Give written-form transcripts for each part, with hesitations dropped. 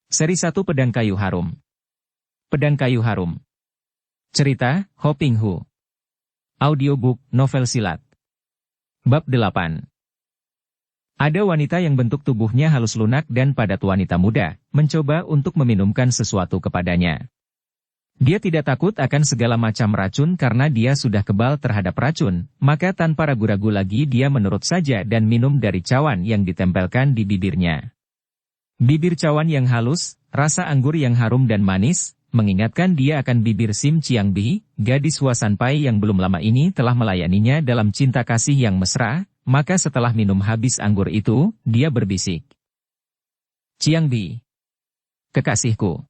Seri 1 Pedang Kayu Harum. Pedang Kayu Harum. Cerita, Ho Ping Hu. Audiobook, novel silat. Bab 8. Ada wanita yang bentuk tubuhnya halus lunak dan padat, wanita muda, mencoba untuk meminumkan sesuatu kepadanya. Dia tidak takut akan segala macam racun karena dia sudah kebal terhadap racun, maka tanpa ragu-ragu lagi dia menurut saja dan minum dari cawan yang ditempelkan di bibirnya. Bibir cawan yang halus, rasa anggur yang harum dan manis, mengingatkan dia akan bibir Sim Chiang Bi, gadis Huasanpai yang belum lama ini telah melayaninya dalam cinta kasih yang mesra, maka setelah minum habis anggur itu, dia berbisik. Chiang Bi, kekasihku.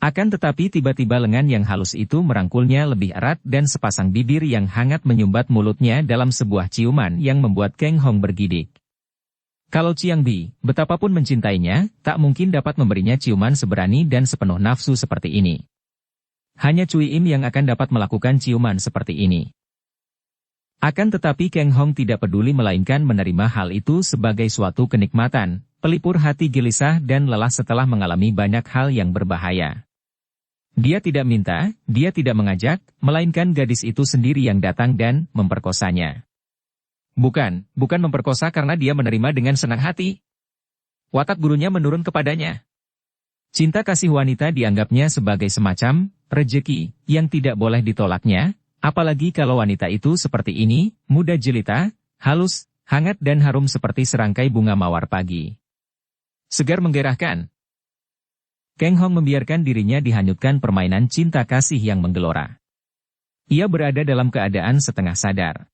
Akan tetapi tiba-tiba lengan yang halus itu merangkulnya lebih erat dan sepasang bibir yang hangat menyumbat mulutnya dalam sebuah ciuman yang membuat Keng Hong bergidik. Kalau Chiang Bi, betapapun mencintainya, tak mungkin dapat memberinya ciuman seberani dan sepenuh nafsu seperti ini. Hanya Cui Im yang akan dapat melakukan ciuman seperti ini. Akan tetapi Keng Hong tidak peduli melainkan menerima hal itu sebagai suatu kenikmatan, pelipur hati gelisah dan lelah setelah mengalami banyak hal yang berbahaya. Dia tidak minta, dia tidak mengajak, melainkan gadis itu sendiri yang datang dan memperkosanya. Bukan memperkosa karena dia menerima dengan senang hati. Watak gurunya menurun kepadanya. Cinta kasih wanita dianggapnya sebagai semacam rejeki yang tidak boleh ditolaknya, apalagi kalau wanita itu seperti ini, muda jelita, halus, hangat dan harum seperti serangkai bunga mawar pagi. Segar menggerahkan. Keng Hong membiarkan dirinya dihanyutkan permainan cinta kasih yang menggelora. Ia berada dalam keadaan setengah sadar.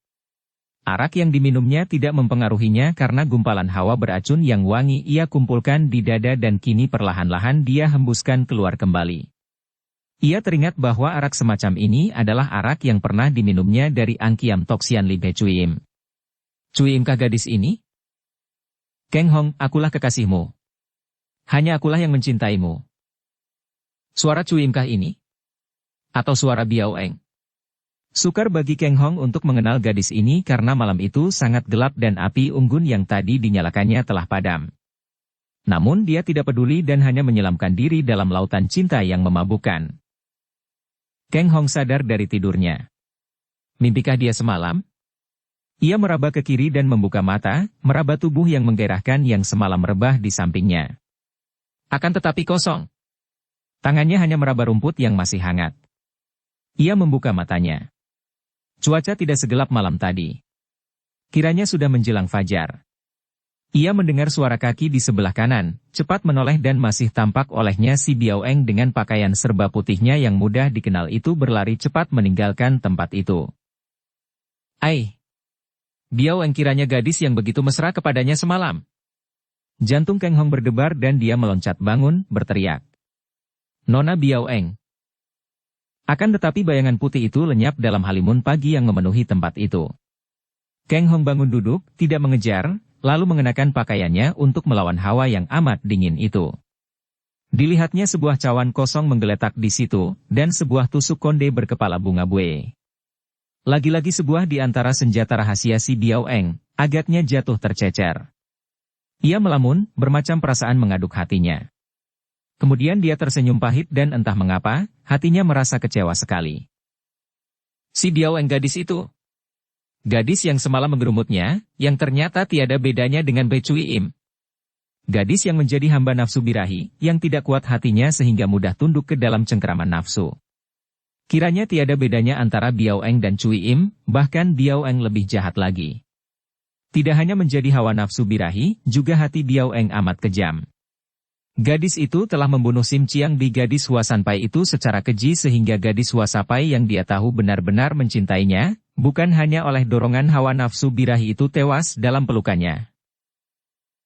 Arak yang diminumnya tidak mempengaruhinya karena gumpalan hawa beracun yang wangi ia kumpulkan di dada dan kini perlahan-lahan dia hembuskan keluar kembali. Ia teringat bahwa arak semacam ini adalah arak yang pernah diminumnya dari Angkiam Toksian Li Be Cui Im. Cui Im kah gadis ini? Keng Hong, akulah kekasihmu. Hanya akulah yang mencintaimu. Suara Cui Im kah ini? Atau suara Biao Eng? Sukar bagi Keng Hong untuk mengenal gadis ini karena malam itu sangat gelap dan api unggun yang tadi dinyalakannya telah padam. Namun dia tidak peduli dan hanya menyelamkan diri dalam lautan cinta yang memabukkan. Keng Hong sadar dari tidurnya. Mimpikah dia semalam? Ia meraba ke kiri dan membuka mata, meraba tubuh yang menggairahkan yang semalam rebah di sampingnya. Akan tetapi kosong. Tangannya hanya meraba rumput yang masih hangat. Ia membuka matanya. Cuaca tidak segelap malam tadi. Kiranya sudah menjelang fajar. Ia mendengar suara kaki di sebelah kanan, cepat menoleh dan masih tampak olehnya si Biao Eng dengan pakaian serba putihnya yang mudah dikenal itu berlari cepat meninggalkan tempat itu. Ai! Biao Eng kiranya gadis yang begitu mesra kepadanya semalam. Jantung Keng Hong berdebar dan dia meloncat bangun, berteriak. Nona Biao Eng. Akan tetapi bayangan putih itu lenyap dalam halimun pagi yang memenuhi tempat itu. Keng Hong bangun duduk, tidak mengejar, lalu mengenakan pakaiannya untuk melawan hawa yang amat dingin itu. Dilihatnya sebuah cawan kosong menggeletak di situ, dan sebuah tusuk konde berkepala bunga bue. Lagi-lagi sebuah di antara senjata rahasia si Biao Eng, agaknya jatuh tercecer. Ia melamun, bermacam perasaan mengaduk hatinya. Kemudian dia tersenyum pahit dan entah mengapa, hatinya merasa kecewa sekali. Si Biao Eng gadis itu. Gadis yang semalam menggerumutnya, yang ternyata tiada bedanya dengan Be Cui Im. Gadis yang menjadi hamba nafsu birahi, yang tidak kuat hatinya sehingga mudah tunduk ke dalam cengkeraman nafsu. Kiranya tiada bedanya antara Biao Eng dan Cui Im, bahkan Biao Eng lebih jahat lagi. Tidak hanya menjadi hawa nafsu birahi, juga hati Biao Eng amat kejam. Gadis itu telah membunuh Sim Chiang Bi, gadis Huasanpai itu secara keji sehingga gadis Huasanpai yang dia tahu benar-benar mencintainya, bukan hanya oleh dorongan hawa nafsu birahi itu tewas dalam pelukannya.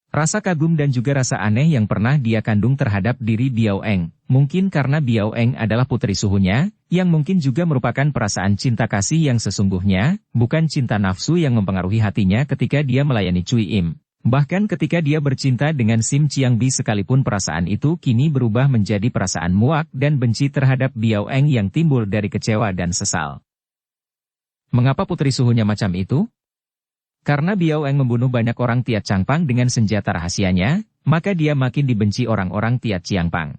Rasa kagum dan juga rasa aneh yang pernah dia kandung terhadap diri Biao Eng, mungkin karena Biao Eng adalah putri suhunya, yang mungkin juga merupakan perasaan cinta kasih yang sesungguhnya, bukan cinta nafsu yang mempengaruhi hatinya ketika dia melayani Cui Im. Bahkan ketika dia bercinta dengan Sim Chiang Bi sekalipun perasaan itu kini berubah menjadi perasaan muak dan benci terhadap Biao Eng yang timbul dari kecewa dan sesal. Mengapa putri suhunya macam itu? Karena Biao Eng membunuh banyak orang Tiat Changpang dengan senjata rahasianya, maka dia makin dibenci orang-orang Tiat Chiangpang.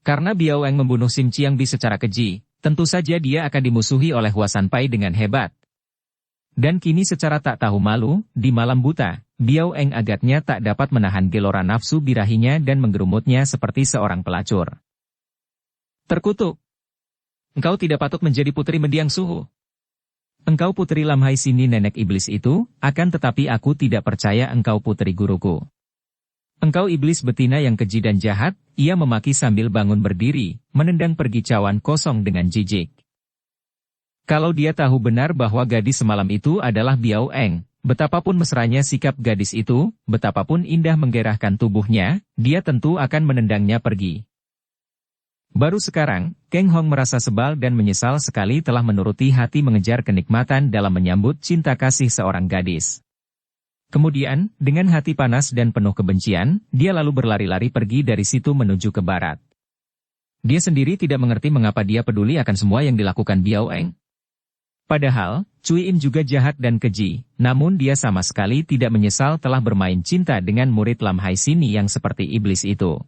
Karena Biao Eng membunuh Sim Chiangbi secara keji, tentu saja dia akan dimusuhi oleh Hua Sanpai dengan hebat. Dan kini secara tak tahu malu, di malam buta, Biao Eng agaknya tak dapat menahan gelora nafsu birahinya dan menggerumutnya seperti seorang pelacur. Terkutuk! Engkau tidak patut menjadi putri mendiang suhu. Engkau putri Lam Hai Sini nenek iblis itu, akan tetapi aku tidak percaya engkau putri guruku. Engkau iblis betina yang keji dan jahat, ia memaki sambil bangun berdiri, menendang pergi cawan kosong dengan jijik. Kalau dia tahu benar bahwa gadis semalam itu adalah Biao Eng, betapapun mesranya sikap gadis itu, betapapun indah menggerahkan tubuhnya, dia tentu akan menendangnya pergi. Baru sekarang, Kang Hong merasa sebal dan menyesal sekali telah menuruti hati mengejar kenikmatan dalam menyambut cinta kasih seorang gadis. Kemudian, dengan hati panas dan penuh kebencian, dia lalu berlari-lari pergi dari situ menuju ke barat. Dia sendiri tidak mengerti mengapa dia peduli akan semua yang dilakukan Biao Eng. Padahal, Cui Im juga jahat dan keji, namun dia sama sekali tidak menyesal telah bermain cinta dengan murid Lam Hai Sini yang seperti iblis itu.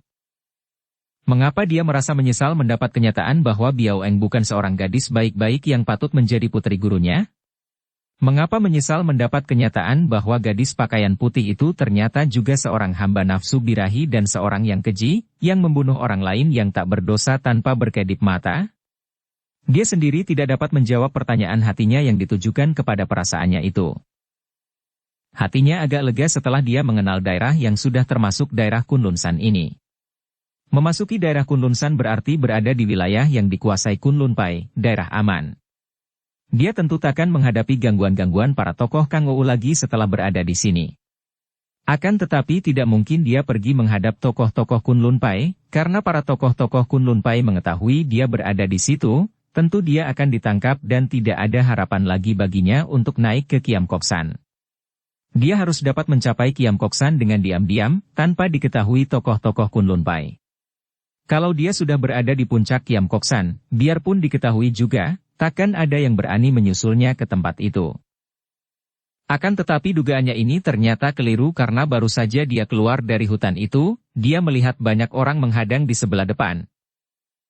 Mengapa dia merasa menyesal mendapat kenyataan bahwa Biao Eng bukan seorang gadis baik-baik yang patut menjadi putri gurunya? Mengapa menyesal mendapat kenyataan bahwa gadis pakaian putih itu ternyata juga seorang hamba nafsu birahi dan seorang yang keji, yang membunuh orang lain yang tak berdosa tanpa berkedip mata? Dia sendiri tidak dapat menjawab pertanyaan hatinya yang ditujukan kepada perasaannya itu. Hatinya agak lega setelah dia mengenal daerah yang sudah termasuk daerah Kunlun San ini. Memasuki daerah Kunlun San berarti berada di wilayah yang dikuasai Kunlun Pai, daerah aman. Dia tentu takkan menghadapi gangguan-gangguan para tokoh Kang Ou lagi setelah berada di sini. Akan tetapi tidak mungkin dia pergi menghadap tokoh-tokoh Kunlun Pai, karena para tokoh-tokoh Kunlun Pai mengetahui dia berada di situ, tentu dia akan ditangkap dan tidak ada harapan lagi baginya untuk naik ke Kiam Kok San. Dia harus dapat mencapai Kiam Kok San dengan diam-diam, tanpa diketahui tokoh-tokoh Kunlun Pai. Kalau dia sudah berada di puncak Kiam Kok San, biarpun diketahui juga, takkan ada yang berani menyusulnya ke tempat itu. Akan tetapi dugaannya ini ternyata keliru karena baru saja dia keluar dari hutan itu, dia melihat banyak orang menghadang di sebelah depan.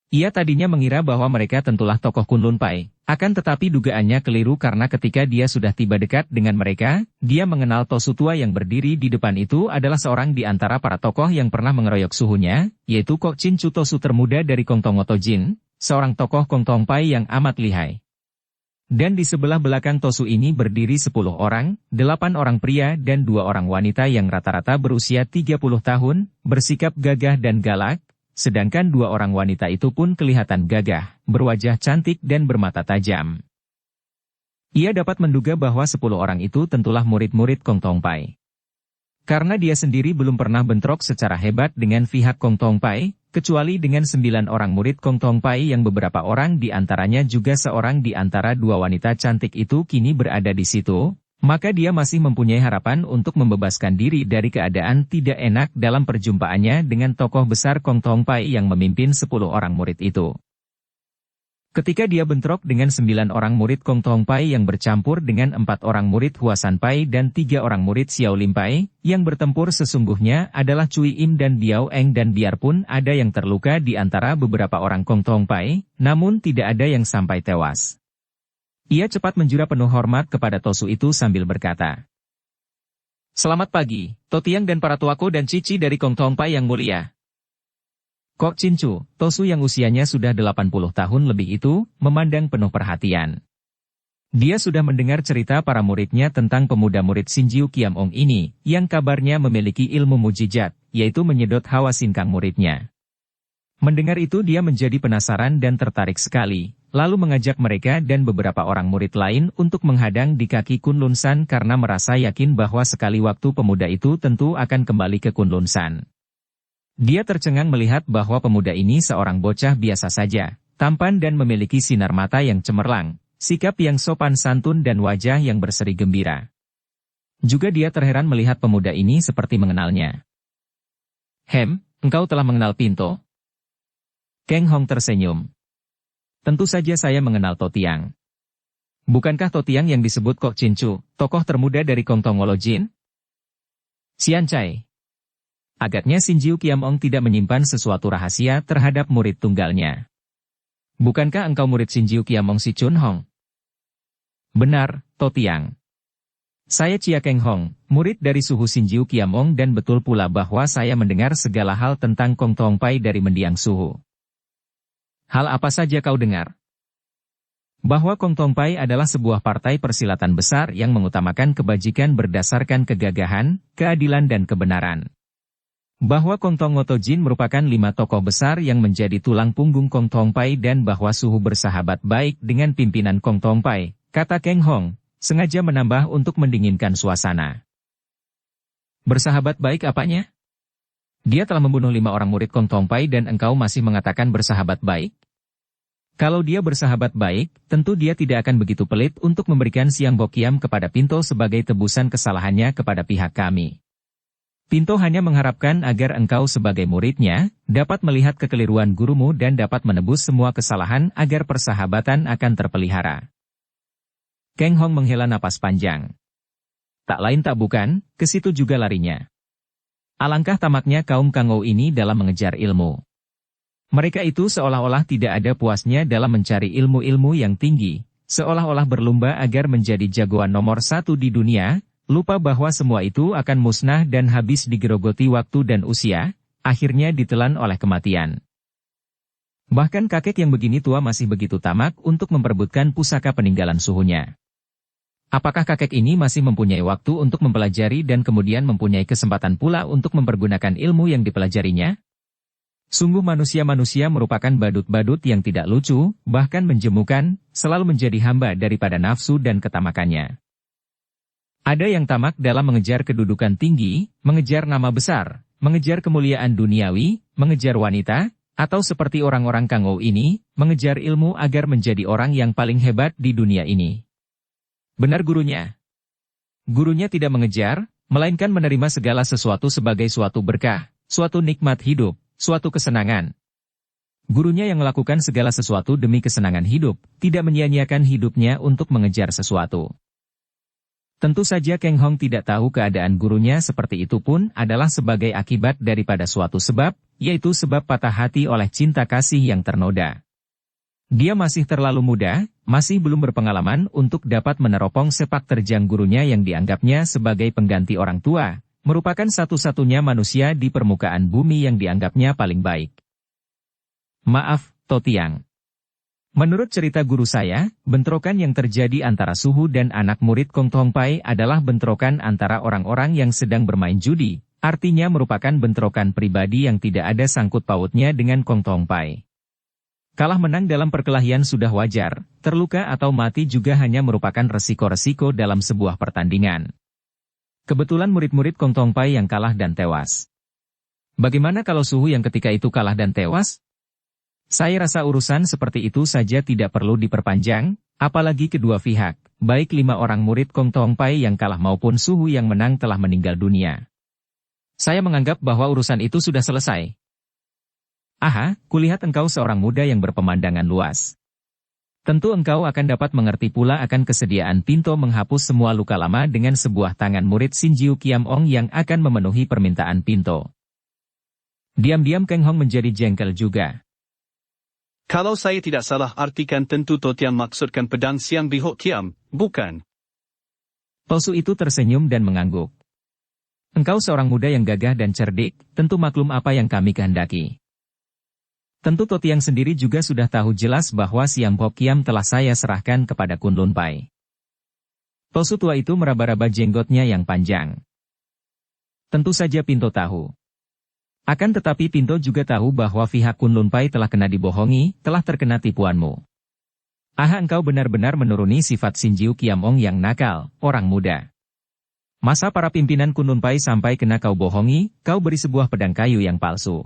Ia tadinya mengira bahwa mereka tentulah tokoh Kunlun Pai, akan tetapi dugaannya keliru karena ketika dia sudah tiba dekat dengan mereka, dia mengenal Tosu tua yang berdiri di depan itu adalah seorang di antara para tokoh yang pernah mengeroyok suhunya, yaitu Kok Chin Chu Tosu termuda dari Kongtong Otojin, seorang tokoh Kongtong Pai yang amat lihai. Dan di sebelah belakang Tosu ini berdiri 10 orang, 8 orang pria dan 2 orang wanita yang rata-rata berusia 30 tahun, bersikap gagah dan galak, sedangkan 2 orang wanita itu pun kelihatan gagah, berwajah cantik dan bermata tajam. Ia dapat menduga bahwa 10 orang itu tentulah murid-murid Kongtong Pai. Karena dia sendiri belum pernah bentrok secara hebat dengan pihak Kongtong Pai, kecuali dengan 9 orang murid Kongtong Pai yang beberapa orang di antaranya juga seorang di antara 2 wanita cantik itu kini berada di situ, maka dia masih mempunyai harapan untuk membebaskan diri dari keadaan tidak enak dalam perjumpaannya dengan tokoh besar Kongtong Pai yang memimpin 10 orang murid itu. Ketika dia bentrok dengan 9 orang murid Kongtong Pai yang bercampur dengan 4 orang murid Hua Sanpai dan 3 orang murid Xiao Lim Pai, yang bertempur sesungguhnya adalah Cui Im dan Biao Eng dan biarpun ada yang terluka di antara beberapa orang Kongtong Pai, namun tidak ada yang sampai tewas. Ia cepat menjura penuh hormat kepada Tosu itu sambil berkata, "Selamat pagi, Totiang dan para tuaku dan cici dari Kongtong Pai yang mulia." Kok Chin Chu, Tosu yang usianya sudah 80 tahun lebih itu, memandang penuh perhatian. Dia sudah mendengar cerita para muridnya tentang pemuda murid Sinjiu Kiam Ong ini, yang kabarnya memiliki ilmu mujizat, yaitu menyedot hawa sinkang muridnya. Mendengar itu dia menjadi penasaran dan tertarik sekali, lalu mengajak mereka dan beberapa orang murid lain untuk menghadang di kaki Kunlun San karena merasa yakin bahwa sekali waktu pemuda itu tentu akan kembali ke Kunlun San. Dia tercengang melihat bahwa pemuda ini seorang bocah biasa saja, tampan dan memiliki sinar mata yang cemerlang, sikap yang sopan santun dan wajah yang berseri gembira. Juga dia terheran melihat pemuda ini seperti mengenalnya. Engkau telah mengenal Pinto?" Kang Hong tersenyum. "Tentu saja saya mengenal Totiang. Bukankah Totiang yang disebut Kok Chin Chu, tokoh termuda dari Kongtong Wolojin?" "Sian Cai." Agaknya Sinjiu Kiamong tidak menyimpan sesuatu rahasia terhadap murid tunggalnya. Bukankah engkau murid Sinjiu Kiamong si Chun Hong? Benar, Totiang. Saya Chia Keng Hong, murid dari suhu Sinjiu Kiamong dan betul pula bahwa saya mendengar segala hal tentang Kong Tong Pai dari mendiang suhu. Hal apa saja kau dengar? Bahwa Kong Tong Pai adalah sebuah partai persilatan besar yang mengutamakan kebajikan berdasarkan kegagahan, keadilan dan kebenaran. Bahwa Kong Tong Ngoto Jin merupakan 5 tokoh besar yang menjadi tulang punggung Kong Tong Pai dan bahwa suhu bersahabat baik dengan pimpinan Kong Tong Pai, kata Keng Hong, sengaja menambah untuk mendinginkan suasana. Bersahabat baik apanya? Dia telah membunuh 5 orang murid Kong Tong Pai dan engkau masih mengatakan bersahabat baik? Kalau dia bersahabat baik, tentu dia tidak akan begitu pelit untuk memberikan Siang Bokiam kepada Pinto sebagai tebusan kesalahannya kepada pihak kami. Pinto hanya mengharapkan agar engkau sebagai muridnya, dapat melihat kekeliruan gurumu dan dapat menebus semua kesalahan agar persahabatan akan terpelihara. Keng Hong menghela napas panjang. Tak lain tak bukan, ke situ juga larinya. Alangkah tamaknya kaum Kangou ini dalam mengejar ilmu. Mereka itu seolah-olah tidak ada puasnya dalam mencari ilmu-ilmu yang tinggi, seolah-olah berlomba agar menjadi jagoan nomor 1 di dunia, lupa bahwa semua itu akan musnah dan habis digerogoti waktu dan usia, akhirnya ditelan oleh kematian. Bahkan kakek yang begini tua masih begitu tamak untuk memperebutkan pusaka peninggalan suhunya. Apakah kakek ini masih mempunyai waktu untuk mempelajari dan kemudian mempunyai kesempatan pula untuk mempergunakan ilmu yang dipelajarinya? Sungguh manusia-manusia merupakan badut-badut yang tidak lucu, bahkan menjemukan, selalu menjadi hamba daripada nafsu dan ketamakannya. Ada yang tamak dalam mengejar kedudukan tinggi, mengejar nama besar, mengejar kemuliaan duniawi, mengejar wanita, atau seperti orang-orang Kangou ini, mengejar ilmu agar menjadi orang yang paling hebat di dunia ini. Benar gurunya. Gurunya tidak mengejar, melainkan menerima segala sesuatu sebagai suatu berkah, suatu nikmat hidup, suatu kesenangan. Gurunya yang melakukan segala sesuatu demi kesenangan hidup, tidak menyia-nyiakan hidupnya untuk mengejar sesuatu. Tentu saja Keng Hong tidak tahu keadaan gurunya seperti itu pun adalah sebagai akibat daripada suatu sebab, yaitu sebab patah hati oleh cinta kasih yang ternoda. Dia masih terlalu muda, masih belum berpengalaman untuk dapat meneropong sepak terjang gurunya yang dianggapnya sebagai pengganti orang tua, merupakan satu-satunya manusia di permukaan bumi yang dianggapnya paling baik. Maaf, Totiang. Menurut cerita guru saya, bentrokan yang terjadi antara suhu dan anak murid Kong Tong Pai adalah bentrokan antara orang-orang yang sedang bermain judi, artinya merupakan bentrokan pribadi yang tidak ada sangkut pautnya dengan Kong Tong Pai. Kalah menang dalam perkelahian sudah wajar, terluka atau mati juga hanya merupakan resiko-resiko dalam sebuah pertandingan. Kebetulan murid-murid Kong Tong Pai yang kalah dan tewas. Bagaimana kalau suhu yang ketika itu kalah dan tewas? Saya rasa urusan seperti itu saja tidak perlu diperpanjang, apalagi kedua pihak, baik 5 orang murid Kong Tong Pai yang kalah maupun suhu yang menang telah meninggal dunia. Saya menganggap bahwa urusan itu sudah selesai. Aha, kulihat engkau seorang muda yang berpemandangan luas. Tentu engkau akan dapat mengerti pula akan kesediaan Pinto menghapus semua luka lama dengan sebuah tangan murid Sinjiu Kiamong yang akan memenuhi permintaan Pinto. Diam-diam Keng Hong menjadi jengkel juga. Kalau saya tidak salah artikan tentu Totiang maksudkan pedang Siang Bihok Kiam, bukan? Tosu itu tersenyum dan mengangguk. Engkau seorang muda yang gagah dan cerdik, tentu maklum apa yang kami kehendaki. Tentu Totiang sendiri juga sudah tahu jelas bahwa Siang Bihok Kiam telah saya serahkan kepada Kun Lun Pai. Tosu tua itu meraba-raba jenggotnya yang panjang. Tentu saja Pinto tahu. Akan tetapi Pinto juga tahu bahwa pihak Kun Lun Pai telah kena dibohongi, telah terkena tipuanmu. Aha, engkau benar-benar menuruni sifat Sinjiu Kiamong yang nakal, orang muda. Masa para pimpinan Kun Lun Pai sampai kena kau bohongi, kau beri sebuah pedang kayu yang palsu.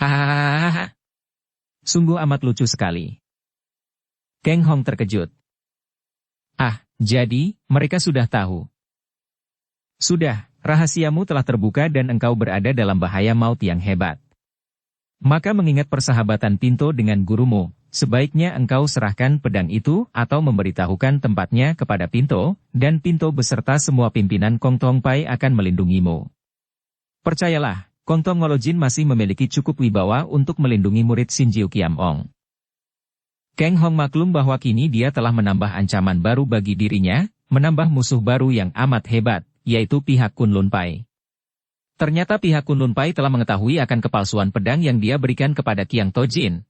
Hahaha. Sungguh amat lucu sekali. Keng Hong terkejut. Ah, jadi, mereka sudah tahu. Sudah. Rahasiamu telah terbuka dan engkau berada dalam bahaya maut yang hebat. Maka mengingat persahabatan Pinto dengan gurumu, sebaiknya engkau serahkan pedang itu atau memberitahukan tempatnya kepada Pinto, dan Pinto beserta semua pimpinan Kong Tong Pai akan melindungimu. Percayalah, Kongtong Ngolojin masih memiliki cukup wibawa untuk melindungi murid Shinjiu Kiamong. Kang Hong maklum bahwa kini dia telah menambah ancaman baru bagi dirinya, menambah musuh baru yang amat hebat, yaitu pihak Kunlun Pai. Ternyata pihak Kunlun Pai telah mengetahui akan kepalsuan pedang yang dia berikan kepada Qiang Tojin.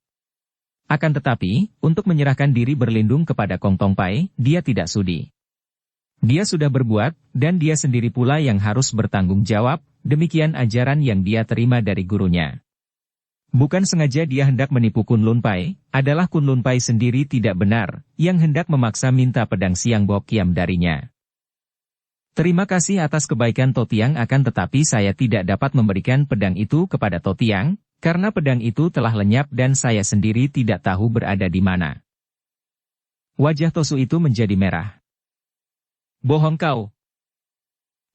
Akan tetapi, untuk menyerahkan diri berlindung kepada Kongtong Pai, dia tidak sudi. Dia sudah berbuat, dan dia sendiri pula yang harus bertanggung jawab, demikian ajaran yang dia terima dari gurunya. Bukan sengaja dia hendak menipu Kunlun Pai, adalah Kunlun Pai sendiri tidak benar, yang hendak memaksa minta pedang Siang Bok Kiam darinya. Terima kasih atas kebaikan Totiang, akan tetapi saya tidak dapat memberikan pedang itu kepada Totiang, karena pedang itu telah lenyap dan saya sendiri tidak tahu berada di mana. Wajah Tosu itu menjadi merah. Bohong kau.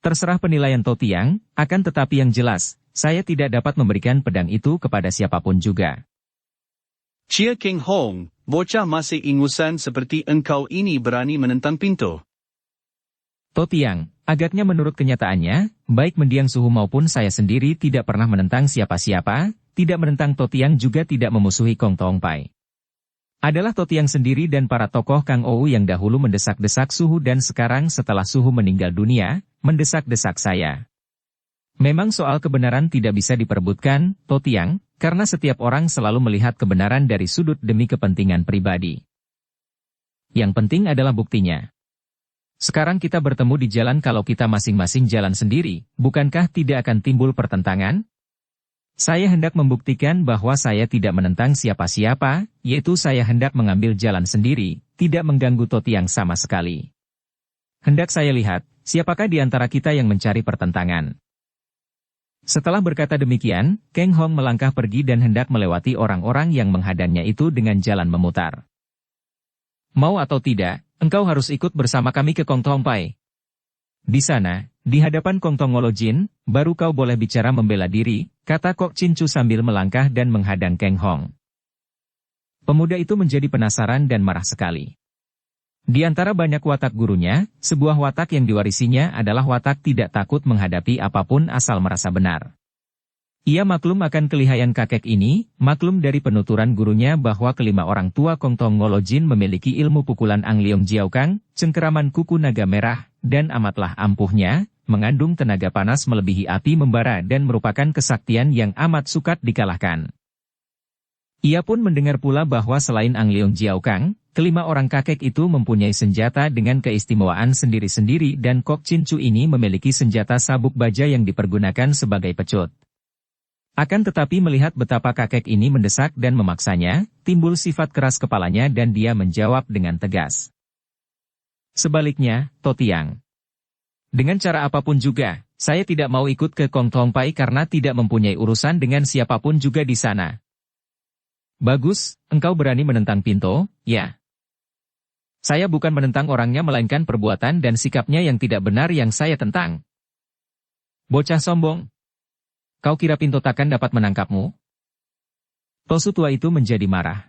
Terserah penilaian Totiang, akan tetapi yang jelas, saya tidak dapat memberikan pedang itu kepada siapapun juga. Chia King Hong, bocah masih ingusan seperti engkau ini berani menentang pintu. Totiang, agaknya menurut kenyataannya, baik mendiang suhu maupun saya sendiri tidak pernah menentang siapa-siapa, tidak menentang Totiang juga tidak memusuhi Kongtong Pai. Adalah Totiang sendiri dan para tokoh Kang Ou yang dahulu mendesak-desak suhu dan sekarang setelah suhu meninggal dunia, mendesak-desak saya. Memang soal kebenaran tidak bisa diperebutkan, Totiang, karena setiap orang selalu melihat kebenaran dari sudut demi kepentingan pribadi. Yang penting adalah buktinya. Sekarang kita bertemu di jalan, kalau kita masing-masing jalan sendiri, bukankah tidak akan timbul pertentangan? Saya hendak membuktikan bahwa saya tidak menentang siapa-siapa, yaitu saya hendak mengambil jalan sendiri, tidak mengganggu Totiang sama sekali. Hendak saya lihat, siapakah di antara kita yang mencari pertentangan. Setelah berkata demikian, Kang Hong melangkah pergi dan hendak melewati orang-orang yang menghadangnya itu dengan jalan memutar. Mau atau tidak, engkau harus ikut bersama kami ke Kongtong Pai. Di sana, di hadapan Kongtong Ngolojin, baru kau boleh bicara membela diri, kata Kok Cincu sambil melangkah dan menghadang Kang Hong. Pemuda itu menjadi penasaran dan marah sekali. Di antara banyak watak gurunya, sebuah watak yang diwarisinya adalah watak tidak takut menghadapi apapun asal merasa benar. Ia maklum akan kelihayan kakek ini, maklum dari penuturan gurunya bahwa kelima orang tua Kongtong Ngolojin memiliki ilmu pukulan Ang Leong Jiaokang, cengkeraman kuku naga merah, dan amatlah ampuhnya, mengandung tenaga panas melebihi api membara dan merupakan kesaktian yang amat sukar dikalahkan. Ia pun mendengar pula bahwa selain Ang Leong Jiaokang, kelima orang kakek itu mempunyai senjata dengan keistimewaan sendiri-sendiri dan Kok Cincu ini memiliki senjata sabuk baja yang dipergunakan sebagai pecut. Akan tetapi melihat betapa kakek ini mendesak dan memaksanya, timbul sifat keras kepalanya dan dia menjawab dengan tegas. Sebaliknya, Totiang. Dengan cara apapun juga, saya tidak mau ikut ke Kongtong Pai karena tidak mempunyai urusan dengan siapapun juga di sana. Bagus, engkau berani menentang Pinto, ya. Saya bukan menentang orangnya melainkan perbuatan dan sikapnya yang tidak benar yang saya tentang. Bocah sombong. Kau kira Pinto takkan dapat menangkapmu? Tosu tua itu menjadi marah.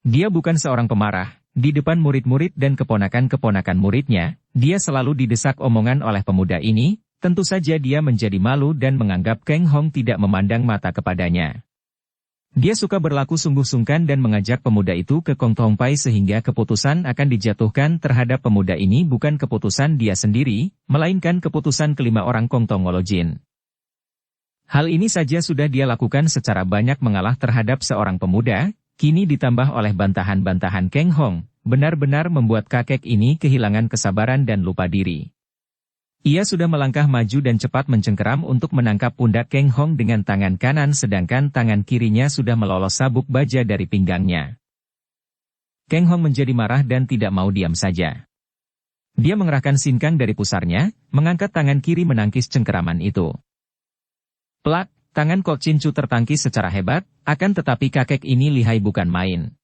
Dia bukan seorang pemarah, di depan murid-murid dan keponakan-keponakan muridnya, dia selalu didesak omongan oleh pemuda ini, tentu saja dia menjadi malu dan menganggap Kang Hong tidak memandang mata kepadanya. Dia suka berlaku sungguh sungkan dan mengajak pemuda itu ke Kongtong Pai sehingga keputusan akan dijatuhkan terhadap pemuda ini bukan keputusan dia sendiri, melainkan keputusan kelima orang Kongtong Ngolojin. Hal ini saja sudah dia lakukan secara banyak mengalah terhadap seorang pemuda, kini ditambah oleh bantahan-bantahan Kang Hong, benar-benar membuat kakek ini kehilangan kesabaran dan lupa diri. Ia sudah melangkah maju dan cepat mencengkeram untuk menangkap pundak Kang Hong dengan tangan kanan sedangkan tangan kirinya sudah melolos sabuk baja dari pinggangnya. Kang Hong menjadi marah dan tidak mau diam saja. Dia mengerahkan sinkang dari pusarnya, mengangkat tangan kiri menangkis cengkeraman itu. Plak, tangan Kok Cincu tertangkis secara hebat, akan tetapi kakek ini lihai bukan main.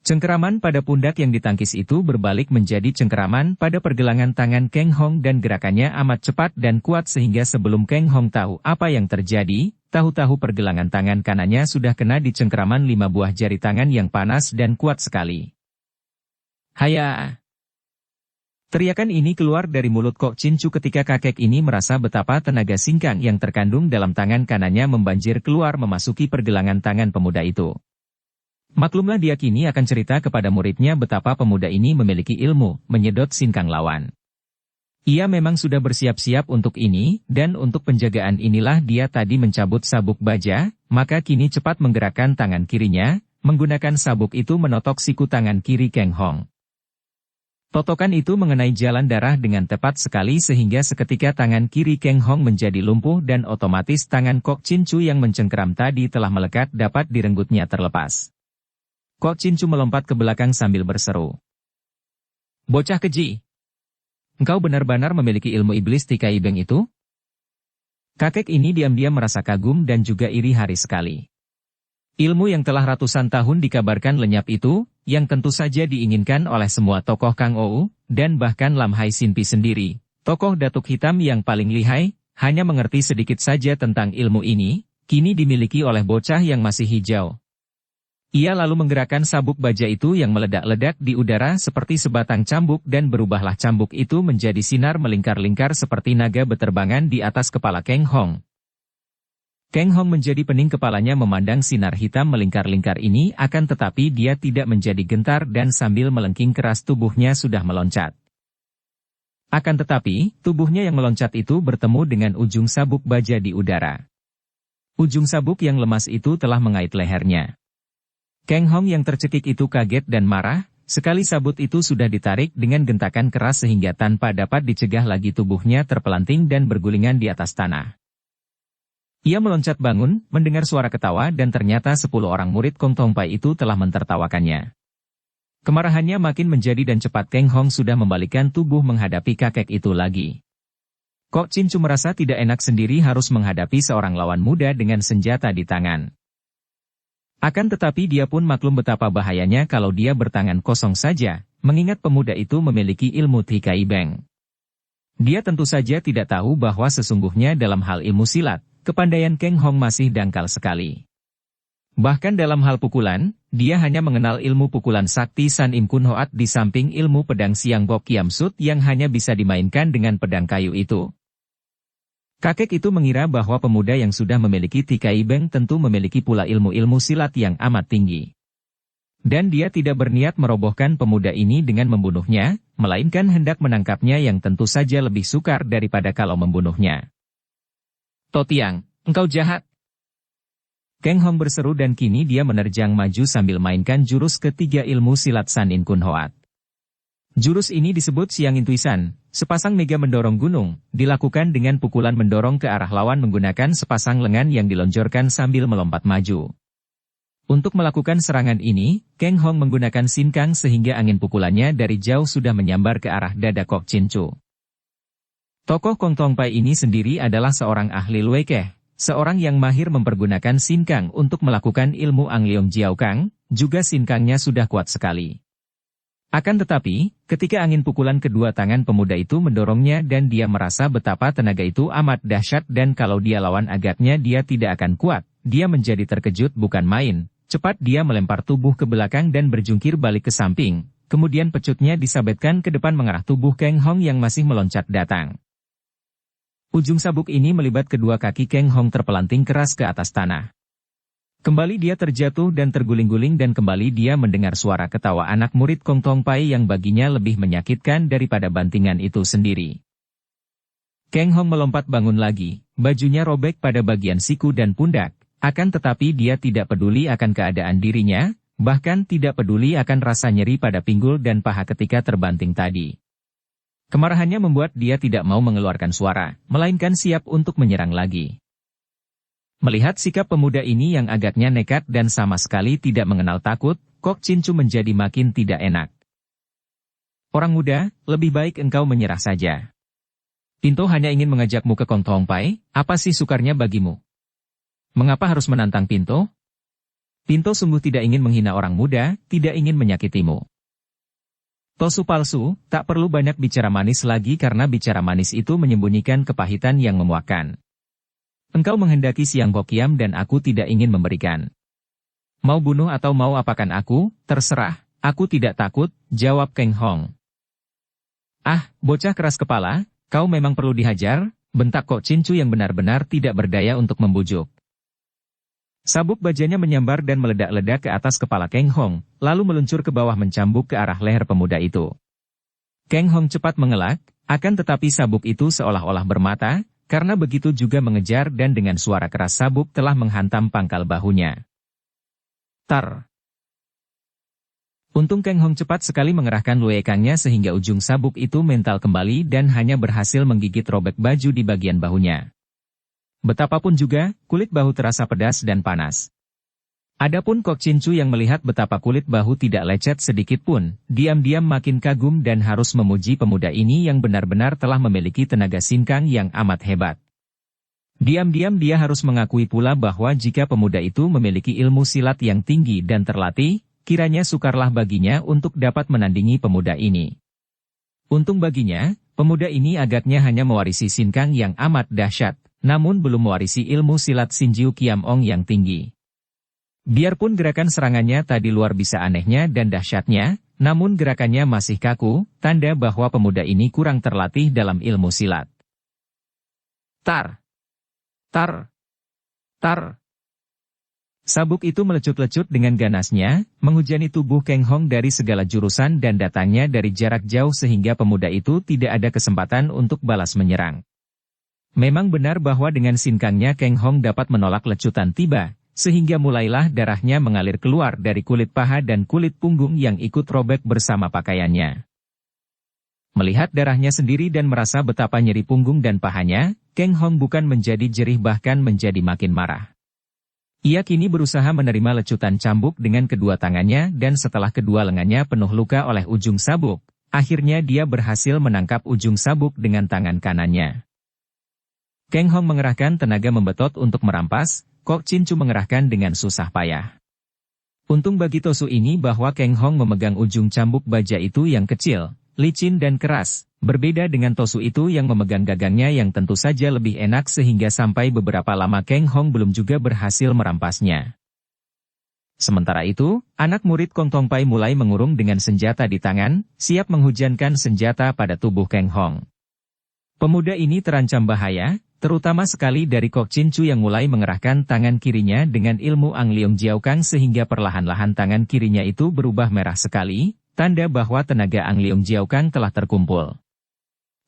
Cengkeraman pada pundak yang ditangkis itu berbalik menjadi cengkeraman pada pergelangan tangan Kang Hong dan gerakannya amat cepat dan kuat sehingga sebelum Kang Hong tahu apa yang terjadi, tahu-tahu pergelangan tangan kanannya sudah kena di cengkeraman 5 buah jari tangan yang panas dan kuat sekali. Haya! Teriakan ini keluar dari mulut Kok Cincu ketika kakek ini merasa betapa tenaga singkang yang terkandung dalam tangan kanannya membanjir keluar memasuki pergelangan tangan pemuda itu. Maklumlah dia kini akan cerita kepada muridnya betapa pemuda ini memiliki ilmu, menyedot singkang lawan. Ia memang sudah bersiap-siap untuk ini, dan untuk penjagaan inilah dia tadi mencabut sabuk baja, maka kini cepat menggerakkan tangan kirinya, menggunakan sabuk itu menotok siku tangan kiri Keng Hong. Totokan itu mengenai jalan darah dengan tepat sekali sehingga seketika tangan kiri Keng Hong menjadi lumpuh dan otomatis tangan Kok Cincu yang mencengkeram tadi telah melekat dapat direnggutnya terlepas. Kok Cincu melompat ke belakang sambil berseru. "Bocah keji! Engkau benar-benar memiliki ilmu iblis Tikai Beng itu?" Kakek ini diam-diam merasa kagum dan juga iri hari sekali. Ilmu yang telah ratusan tahun dikabarkan lenyap itu, yang tentu saja diinginkan oleh semua tokoh Kang Ou, dan bahkan Lam Hai Sin Pi sendiri, tokoh Datuk Hitam yang paling lihai, hanya mengerti sedikit saja tentang ilmu ini, kini dimiliki oleh bocah yang masih hijau. Ia lalu menggerakkan sabuk baja itu yang meledak-ledak di udara seperti sebatang cambuk dan berubahlah cambuk itu menjadi sinar melingkar-lingkar seperti naga beterbangan di atas kepala Keng Hong. Keng Hong menjadi pening kepalanya memandang sinar hitam melingkar-lingkar ini akan tetapi dia tidak menjadi gentar dan sambil melengking keras tubuhnya sudah meloncat. Akan tetapi, tubuhnya yang meloncat itu bertemu dengan ujung sabuk baja di udara. Ujung sabuk yang lemas itu telah mengait lehernya. Keng Hong yang tercekik itu kaget dan marah, sekali sabut itu sudah ditarik dengan gentakan keras sehingga tanpa dapat dicegah lagi tubuhnya terpelanting dan bergulingan di atas tanah. Ia meloncat bangun, mendengar suara ketawa dan ternyata 10 orang murid Kong Tong Pai itu telah mentertawakannya. Kemarahannya makin menjadi dan cepat Keng Hong sudah membalikkan tubuh menghadapi kakek itu lagi. Kok Cincu merasa tidak enak sendiri harus menghadapi seorang lawan muda dengan senjata di tangan. Akan tetapi dia pun maklum betapa bahayanya kalau dia bertangan kosong saja, mengingat pemuda itu memiliki ilmu Tikai Beng. Dia tentu saja tidak tahu bahwa sesungguhnya dalam hal ilmu silat, kepandaian Keng Hong masih dangkal sekali. Bahkan dalam hal pukulan, dia hanya mengenal ilmu pukulan sakti San Im Kun Hoat di samping ilmu pedang Siang Bok Kiam Sut yang hanya bisa dimainkan dengan pedang kayu itu. Kakek itu mengira bahwa pemuda yang sudah memiliki Tikai Beng tentu memiliki pula ilmu-ilmu silat yang amat tinggi. Dan dia tidak berniat merobohkan pemuda ini dengan membunuhnya, melainkan hendak menangkapnya yang tentu saja lebih sukar daripada kalau membunuhnya. "Totiang, engkau jahat!" Keng Hong berseru dan kini dia menerjang maju sambil mainkan jurus ketiga ilmu silat San In Kun Hoat. Jurus ini disebut Siang Intuisan, sepasang mega mendorong gunung, dilakukan dengan pukulan mendorong ke arah lawan menggunakan sepasang lengan yang dilonjorkan sambil melompat maju. Untuk melakukan serangan ini, Keng Hong menggunakan sinkang sehingga angin pukulannya dari jauh sudah menyambar ke arah dada Kok Cincu. Tokoh Kong Tong Pai ini sendiri adalah seorang ahli luekeh, seorang yang mahir mempergunakan sinkang untuk melakukan ilmu Angliong Jiao Kang, juga sinkangnya sudah kuat sekali. Akan tetapi, ketika angin pukulan kedua tangan pemuda itu mendorongnya dan dia merasa betapa tenaga itu amat dahsyat dan kalau dia lawan agaknya dia tidak akan kuat, dia menjadi terkejut bukan main, cepat dia melempar tubuh ke belakang dan berjungkir balik ke samping, kemudian pecutnya disabetkan ke depan mengarah tubuh Keng Hong yang masih meloncat datang. Ujung sabuk ini melibat kedua kaki Keng Hong terpelanting keras ke atas tanah. Kembali dia terjatuh dan terguling-guling dan kembali dia mendengar suara ketawa anak murid Kong Tong Pai yang baginya lebih menyakitkan daripada bantingan itu sendiri. Keng Hong melompat bangun lagi, bajunya robek pada bagian siku dan pundak, akan tetapi dia tidak peduli akan keadaan dirinya, bahkan tidak peduli akan rasa nyeri pada pinggul dan paha ketika terbanting tadi. Kemarahannya membuat dia tidak mau mengeluarkan suara, melainkan siap untuk menyerang lagi. Melihat sikap pemuda ini yang agaknya nekat dan sama sekali tidak mengenal takut, Kok Cincu menjadi makin tidak enak. "Orang muda, lebih baik engkau menyerah saja. Pinto hanya ingin mengajakmu ke Kong Tong Pai, apa sih sukarnya bagimu? Mengapa harus menantang Pinto? Pinto sungguh tidak ingin menghina orang muda, tidak ingin menyakitimu. Tosu palsu, tak perlu banyak bicara manis lagi karena bicara manis itu menyembunyikan kepahitan yang memuakkan. Engkau menghendaki Siang Bok Kiam dan aku tidak ingin memberikan. Mau bunuh atau mau apakan aku, terserah, aku tidak takut," jawab Keng Hong. "Ah, bocah keras kepala, kau memang perlu dihajar," bentak Kok Cincu yang benar-benar tidak berdaya untuk membujuk. Sabuk bajanya menyambar dan meledak-ledak ke atas kepala Kang Hong, lalu meluncur ke bawah mencambuk ke arah leher pemuda itu. Kang Hong cepat mengelak, akan tetapi sabuk itu seolah-olah bermata, karena begitu juga mengejar dan dengan suara keras sabuk telah menghantam pangkal bahunya. Tar! Untung Kang Hong cepat sekali mengerahkan luekangnya sehingga ujung sabuk itu mental kembali dan hanya berhasil menggigit robek baju di bagian bahunya. Betapapun juga, kulit bahu terasa pedas dan panas. Adapun Kok Cincu yang melihat betapa kulit bahu tidak lecet sedikit pun, diam-diam makin kagum dan harus memuji pemuda ini yang benar-benar telah memiliki tenaga sinkang yang amat hebat. Diam-diam dia harus mengakui pula bahwa jika pemuda itu memiliki ilmu silat yang tinggi dan terlatih, kiranya sukarlah baginya untuk dapat menandingi pemuda ini. Untung baginya, pemuda ini agaknya hanya mewarisi sinkang yang amat dahsyat, namun belum mewarisi ilmu silat Sinjiu Kiam Ong yang tinggi. Biarpun gerakan serangannya tadi luar biasa anehnya dan dahsyatnya, namun gerakannya masih kaku, tanda bahwa pemuda ini kurang terlatih dalam ilmu silat. Tar! Tar! Tar! Sabuk itu melecut-lecut dengan ganasnya, menghujani tubuh Kang Hong dari segala jurusan dan datangnya dari jarak jauh sehingga pemuda itu tidak ada kesempatan untuk balas menyerang. Memang benar bahwa dengan sinkangnya Kang Hong dapat menolak lecutan tiba, sehingga mulailah darahnya mengalir keluar dari kulit paha dan kulit punggung yang ikut robek bersama pakaiannya. Melihat darahnya sendiri dan merasa betapa nyeri punggung dan pahanya, Kang Hong bukan menjadi jerih bahkan menjadi makin marah. Ia kini berusaha menerima lecutan cambuk dengan kedua tangannya dan setelah kedua lengannya penuh luka oleh ujung sabuk, akhirnya dia berhasil menangkap ujung sabuk dengan tangan kanannya. Kang Hong mengerahkan tenaga membetot untuk merampas, Kok Cincu mengerahkan dengan susah payah. Untung bagi Tosu ini bahwa Kang Hong memegang ujung cambuk baja itu yang kecil, licin dan keras, berbeda dengan Tosu itu yang memegang gagangnya yang tentu saja lebih enak sehingga sampai beberapa lama Kang Hong belum juga berhasil merampasnya. Sementara itu, anak murid Kong Tong Pai mulai mengurung dengan senjata di tangan, siap menghujankan senjata pada tubuh Kang Hong. Pemuda ini terancam bahaya, terutama sekali dari Kok Cincu yang mulai mengerahkan tangan kirinya dengan ilmu Ang Leong Jiao Kang sehingga perlahan-lahan tangan kirinya itu berubah merah sekali, tanda bahwa tenaga Ang Leong Jiao Kang telah terkumpul.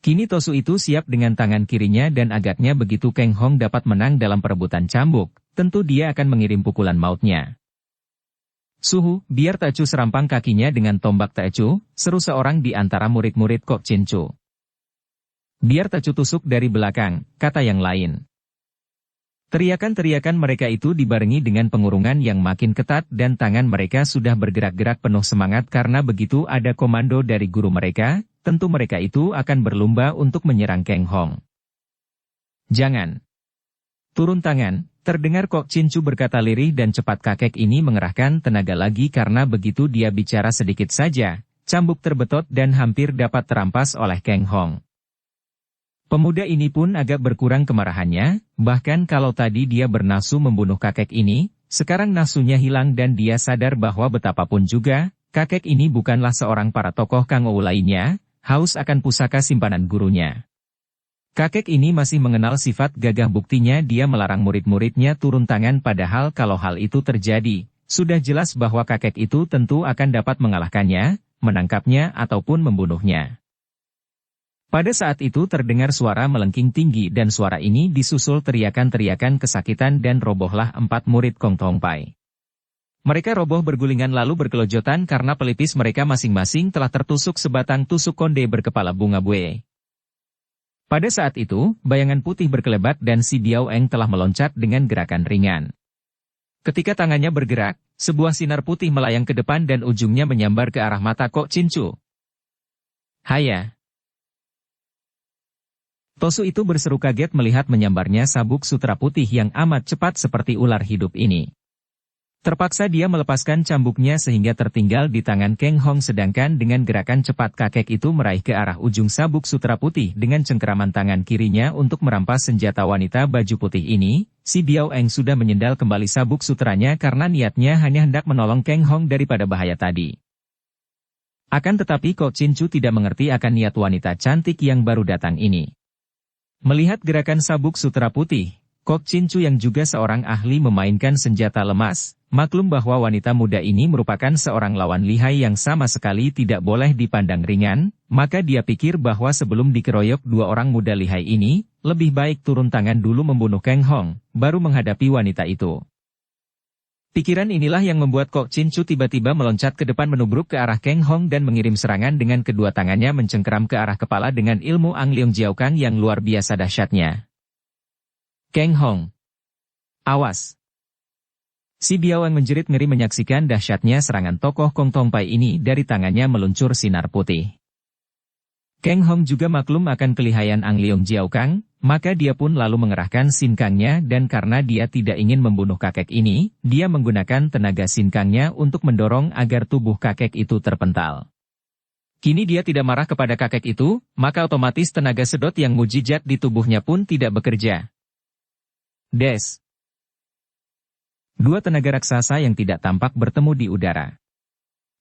Kini Tosu itu siap dengan tangan kirinya dan agaknya begitu Kang Hong dapat menang dalam perebutan cambuk, tentu dia akan mengirim pukulan mautnya. "Suhu, biar Tacu serampang kakinya dengan tombak Tacu," seru seorang di antara murid-murid Kok Cincu. "Biar Tacu tusuk dari belakang," kata yang lain. Teriakan-teriakan mereka itu dibarengi dengan pengurungan yang makin ketat dan tangan mereka sudah bergerak-gerak penuh semangat karena begitu ada komando dari guru mereka, tentu mereka itu akan berlomba untuk menyerang Kang Hong. "Jangan! Turun tangan!" terdengar Kok Cincu berkata lirih dan cepat kakek ini mengerahkan tenaga lagi karena begitu dia bicara sedikit saja, cambuk terbetot dan hampir dapat terampas oleh Kang Hong. Pemuda ini pun agak berkurang kemarahannya, bahkan kalau tadi dia bernafsu membunuh kakek ini, sekarang nafsunya hilang dan dia sadar bahwa betapapun juga, kakek ini bukanlah seorang para tokoh Kang Ou lainnya, haus akan pusaka simpanan gurunya. Kakek ini masih mengenal sifat gagah buktinya dia melarang murid-muridnya turun tangan padahal kalau hal itu terjadi, sudah jelas bahwa kakek itu tentu akan dapat mengalahkannya, menangkapnya ataupun membunuhnya. Pada saat itu terdengar suara melengking tinggi dan suara ini disusul teriakan-teriakan kesakitan dan robohlah 4 murid Kong Tong Pai. Mereka roboh bergulingan lalu berkelojotan karena pelipis mereka masing-masing telah tertusuk sebatang tusuk konde berkepala bunga buaya. Pada saat itu, bayangan putih berkelebat dan si Biao Eng telah meloncat dengan gerakan ringan. Ketika tangannya bergerak, sebuah sinar putih melayang ke depan dan ujungnya menyambar ke arah mata Kok Cincu. "Haya!" Tosu itu berseru kaget melihat menyambarnya sabuk sutra putih yang amat cepat seperti ular hidup ini. Terpaksa dia melepaskan cambuknya sehingga tertinggal di tangan Kang Hong sedangkan dengan gerakan cepat kakek itu meraih ke arah ujung sabuk sutra putih dengan cengkeraman tangan kirinya untuk merampas senjata wanita baju putih ini, si Biao Eng sudah menyendal kembali sabuk sutranya karena niatnya hanya hendak menolong Kang Hong daripada bahaya tadi. Akan tetapi Kok Cincu tidak mengerti akan niat wanita cantik yang baru datang ini. Melihat gerakan sabuk sutera putih, Kok Cincu yang juga seorang ahli memainkan senjata lemas, maklum bahwa wanita muda ini merupakan seorang lawan lihai yang sama sekali tidak boleh dipandang ringan, maka dia pikir bahwa sebelum dikeroyok dua orang muda lihai ini, lebih baik turun tangan dulu membunuh Kang Hong, baru menghadapi wanita itu. Pikiran inilah yang membuat Kok Cincu tiba-tiba meloncat ke depan menubruk ke arah Kang Hong dan mengirim serangan dengan kedua tangannya mencengkeram ke arah kepala dengan ilmu Ang Leong Jiao Kang yang luar biasa dahsyatnya. Kang Hong. Awas. Si Biawang menjerit ngeri menyaksikan dahsyatnya serangan tokoh Kong Tong Pai ini dari tangannya meluncur sinar putih. Kang Hong juga maklum akan kelihayan Ang Leong Jiao Kang, maka dia pun lalu mengerahkan sinkangnya dan karena dia tidak ingin membunuh kakek ini, dia menggunakan tenaga sinkangnya untuk mendorong agar tubuh kakek itu terpental. Kini dia tidak marah kepada kakek itu, maka otomatis tenaga sedot yang mujizat di tubuhnya pun tidak bekerja. Des. Dua tenaga raksasa yang tidak tampak bertemu di udara.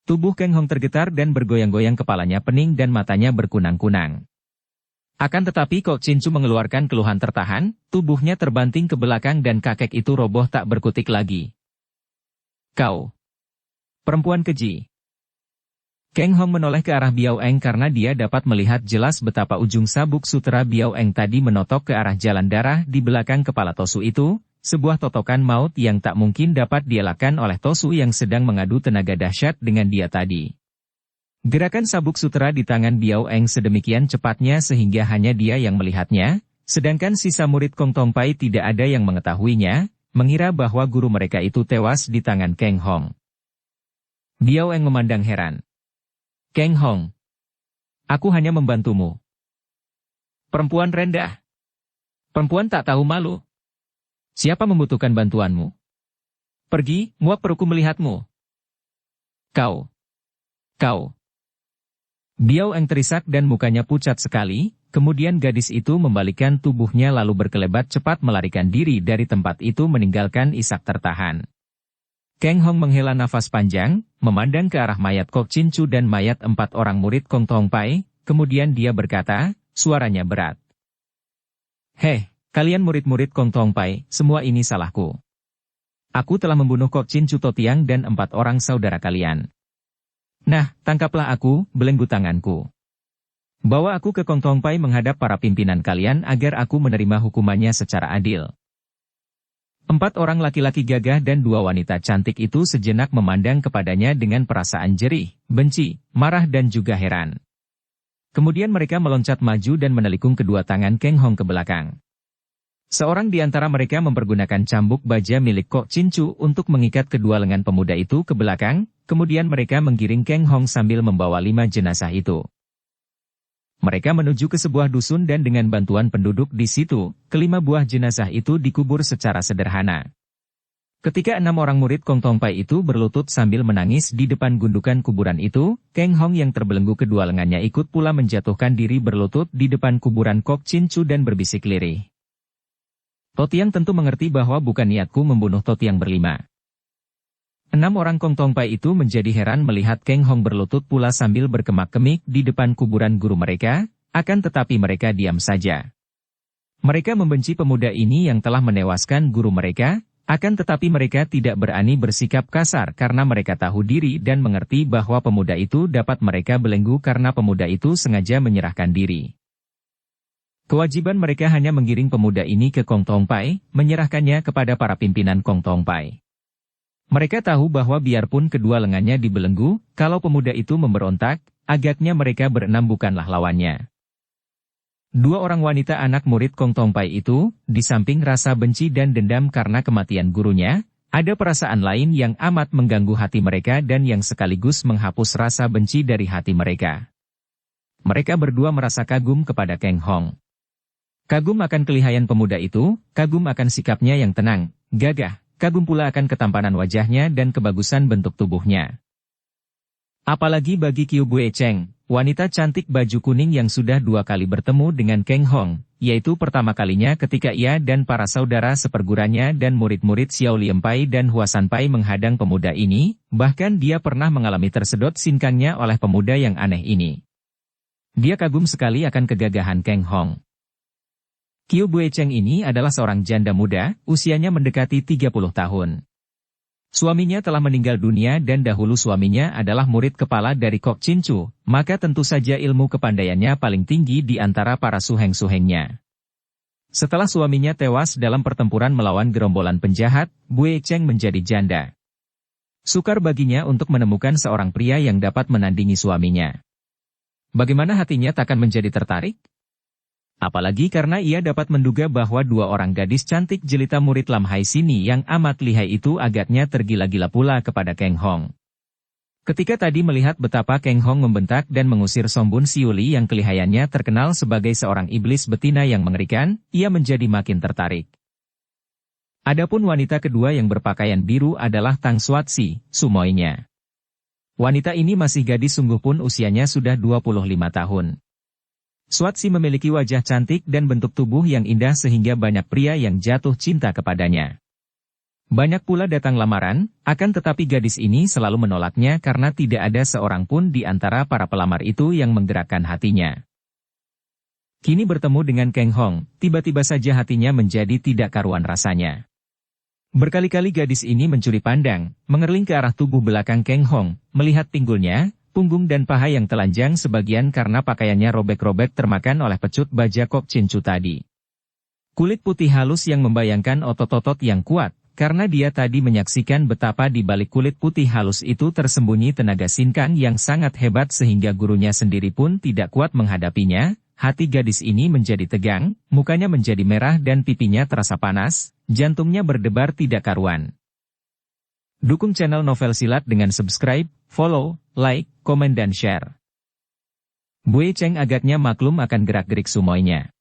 Tubuh Kang Hong tergetar dan bergoyang-goyang, kepalanya pening dan matanya berkunang-kunang. Akan tetapi Kok Cincu mengeluarkan keluhan tertahan, tubuhnya terbanting ke belakang dan kakek itu roboh tak berkutik lagi. Kau. Perempuan keji. Kang Hong menoleh ke arah Biao Eng karena dia dapat melihat jelas betapa ujung sabuk sutera Biao Eng tadi menotok ke arah jalan darah di belakang kepala Tosu itu, sebuah totokan maut yang tak mungkin dapat dielakkan oleh Tosu yang sedang mengadu tenaga dahsyat dengan dia tadi. Gerakan sabuk sutera di tangan Biao Eng sedemikian cepatnya sehingga hanya dia yang melihatnya, sedangkan sisa murid Kong Tong Pai tidak ada yang mengetahuinya, mengira bahwa guru mereka itu tewas di tangan Kang Hong. Biao Eng memandang heran. Kang Hong, aku hanya membantumu. Perempuan rendah. Perempuan tak tahu malu. Siapa membutuhkan bantuanmu? Pergi, muak peruku melihatmu. Kau. Biao Eng terisak dan mukanya pucat sekali, kemudian gadis itu membalikkan tubuhnya lalu berkelebat cepat melarikan diri dari tempat itu meninggalkan isak tertahan. Kang Hong menghela nafas panjang, memandang ke arah mayat Kok Cincu dan mayat 4 orang murid Kong Tong Pai, kemudian dia berkata, suaranya berat. Heh. Kalian murid-murid Kong Tong Pai, semua ini salahku. Aku telah membunuh Kok Cincu Totiang dan 4 orang saudara kalian. Nah, tangkaplah aku, belenggu tanganku. Bawa aku ke Kong Tong Pai menghadap para pimpinan kalian agar aku menerima hukumannya secara adil. 4 orang laki-laki gagah dan 2 wanita cantik itu sejenak memandang kepadanya dengan perasaan jerih, benci, marah dan juga heran. Kemudian mereka meloncat maju dan menelikung kedua tangan Kang Hong ke belakang. Seorang di antara mereka mempergunakan cambuk baja milik Kok Cincu untuk mengikat kedua lengan pemuda itu ke belakang, kemudian mereka menggiring Kang Hong sambil membawa 5 jenazah itu. Mereka menuju ke sebuah dusun dan dengan bantuan penduduk di situ, kelima buah jenazah itu dikubur secara sederhana. Ketika 6 orang murid Kong Tong Pai itu berlutut sambil menangis di depan gundukan kuburan itu, Kang Hong yang terbelenggu kedua lengannya ikut pula menjatuhkan diri berlutut di depan kuburan Kok Cincu dan berbisik lirih. Totiang tentu mengerti bahwa bukan niatku membunuh Totiang berlima. 6 orang Kong Tong Pai itu menjadi heran melihat Kang Hong berlutut pula sambil berkemak-kemik di depan kuburan guru mereka, akan tetapi mereka diam saja. Mereka membenci pemuda ini yang telah menewaskan guru mereka, akan tetapi mereka tidak berani bersikap kasar karena mereka tahu diri dan mengerti bahwa pemuda itu dapat mereka belenggu karena pemuda itu sengaja menyerahkan diri. Kewajiban mereka hanya menggiring pemuda ini ke Kong Tong Pai, menyerahkannya kepada para pimpinan Kong Tong Pai. Mereka tahu bahwa biarpun kedua lengannya dibelenggu, kalau pemuda itu memberontak, agaknya mereka berenam bukanlah lawannya. 2 orang wanita anak murid Kong Tong Pai itu, di samping rasa benci dan dendam karena kematian gurunya, ada perasaan lain yang amat mengganggu hati mereka dan yang sekaligus menghapus rasa benci dari hati mereka. Mereka berdua merasa kagum kepada Kang Hong. Kagum akan kelihayan pemuda itu, kagum akan sikapnya yang tenang, gagah, kagum pula akan ketampanan wajahnya dan kebagusan bentuk tubuhnya. Apalagi bagi Kiu Bue Cheng, wanita cantik baju kuning yang sudah 2 kali bertemu dengan Kang Hong, yaitu pertama kalinya ketika ia dan para saudara seperguruannya dan murid-murid Xiao Liempai dan Hua Sanpai menghadang pemuda ini, bahkan dia pernah mengalami tersedot sinkangnya oleh pemuda yang aneh ini. Dia kagum sekali akan kegagahan Kang Hong. Qiu Buecheng ini adalah seorang janda muda, usianya mendekati 30 tahun. Suaminya telah meninggal dunia dan dahulu suaminya adalah murid kepala dari Kok Cincu, maka tentu saja ilmu kepandaiannya paling tinggi di antara para suheng-suhengnya. Setelah suaminya tewas dalam pertempuran melawan gerombolan penjahat, Buecheng menjadi janda. Sukar baginya untuk menemukan seorang pria yang dapat menandingi suaminya. Bagaimana hatinya takkan menjadi tertarik? Apalagi karena ia dapat menduga bahwa 2 orang gadis cantik jelita murid Lam Hai Sini yang amat lihai itu agaknya tergila-gila pula kepada Kang Hong. Ketika tadi melihat betapa Kang Hong membentak dan mengusir Sombun Siuli yang kelihayannya terkenal sebagai seorang iblis betina yang mengerikan, ia menjadi makin tertarik. Adapun wanita kedua yang berpakaian biru adalah Tang Suatsi, sumoinya. Wanita ini masih gadis sungguh pun usianya sudah 25 tahun. Suatsi memiliki wajah cantik dan bentuk tubuh yang indah sehingga banyak pria yang jatuh cinta kepadanya. Banyak pula datang lamaran, akan tetapi gadis ini selalu menolaknya karena tidak ada seorang pun di antara para pelamar itu yang menggerakkan hatinya. Kini bertemu dengan Kang Hong, tiba-tiba saja hatinya menjadi tidak karuan rasanya. Berkali-kali gadis ini mencuri pandang, mengerling ke arah tubuh belakang Kang Hong, melihat pinggulnya, punggung dan paha yang telanjang sebagian karena pakaiannya robek-robek termakan oleh pecut baja Kok Cincu tadi. Kulit putih halus yang membayangkan otot-otot yang kuat, karena dia tadi menyaksikan betapa di balik kulit putih halus itu tersembunyi tenaga sinkang yang sangat hebat sehingga gurunya sendiri pun tidak kuat menghadapinya. Hati gadis ini menjadi tegang, mukanya menjadi merah dan pipinya terasa panas, jantungnya berdebar tidak karuan. Dukung channel Novel Silat dengan subscribe, follow, like, komen dan share. Buecheng agaknya maklum akan gerak-gerik sumoinya.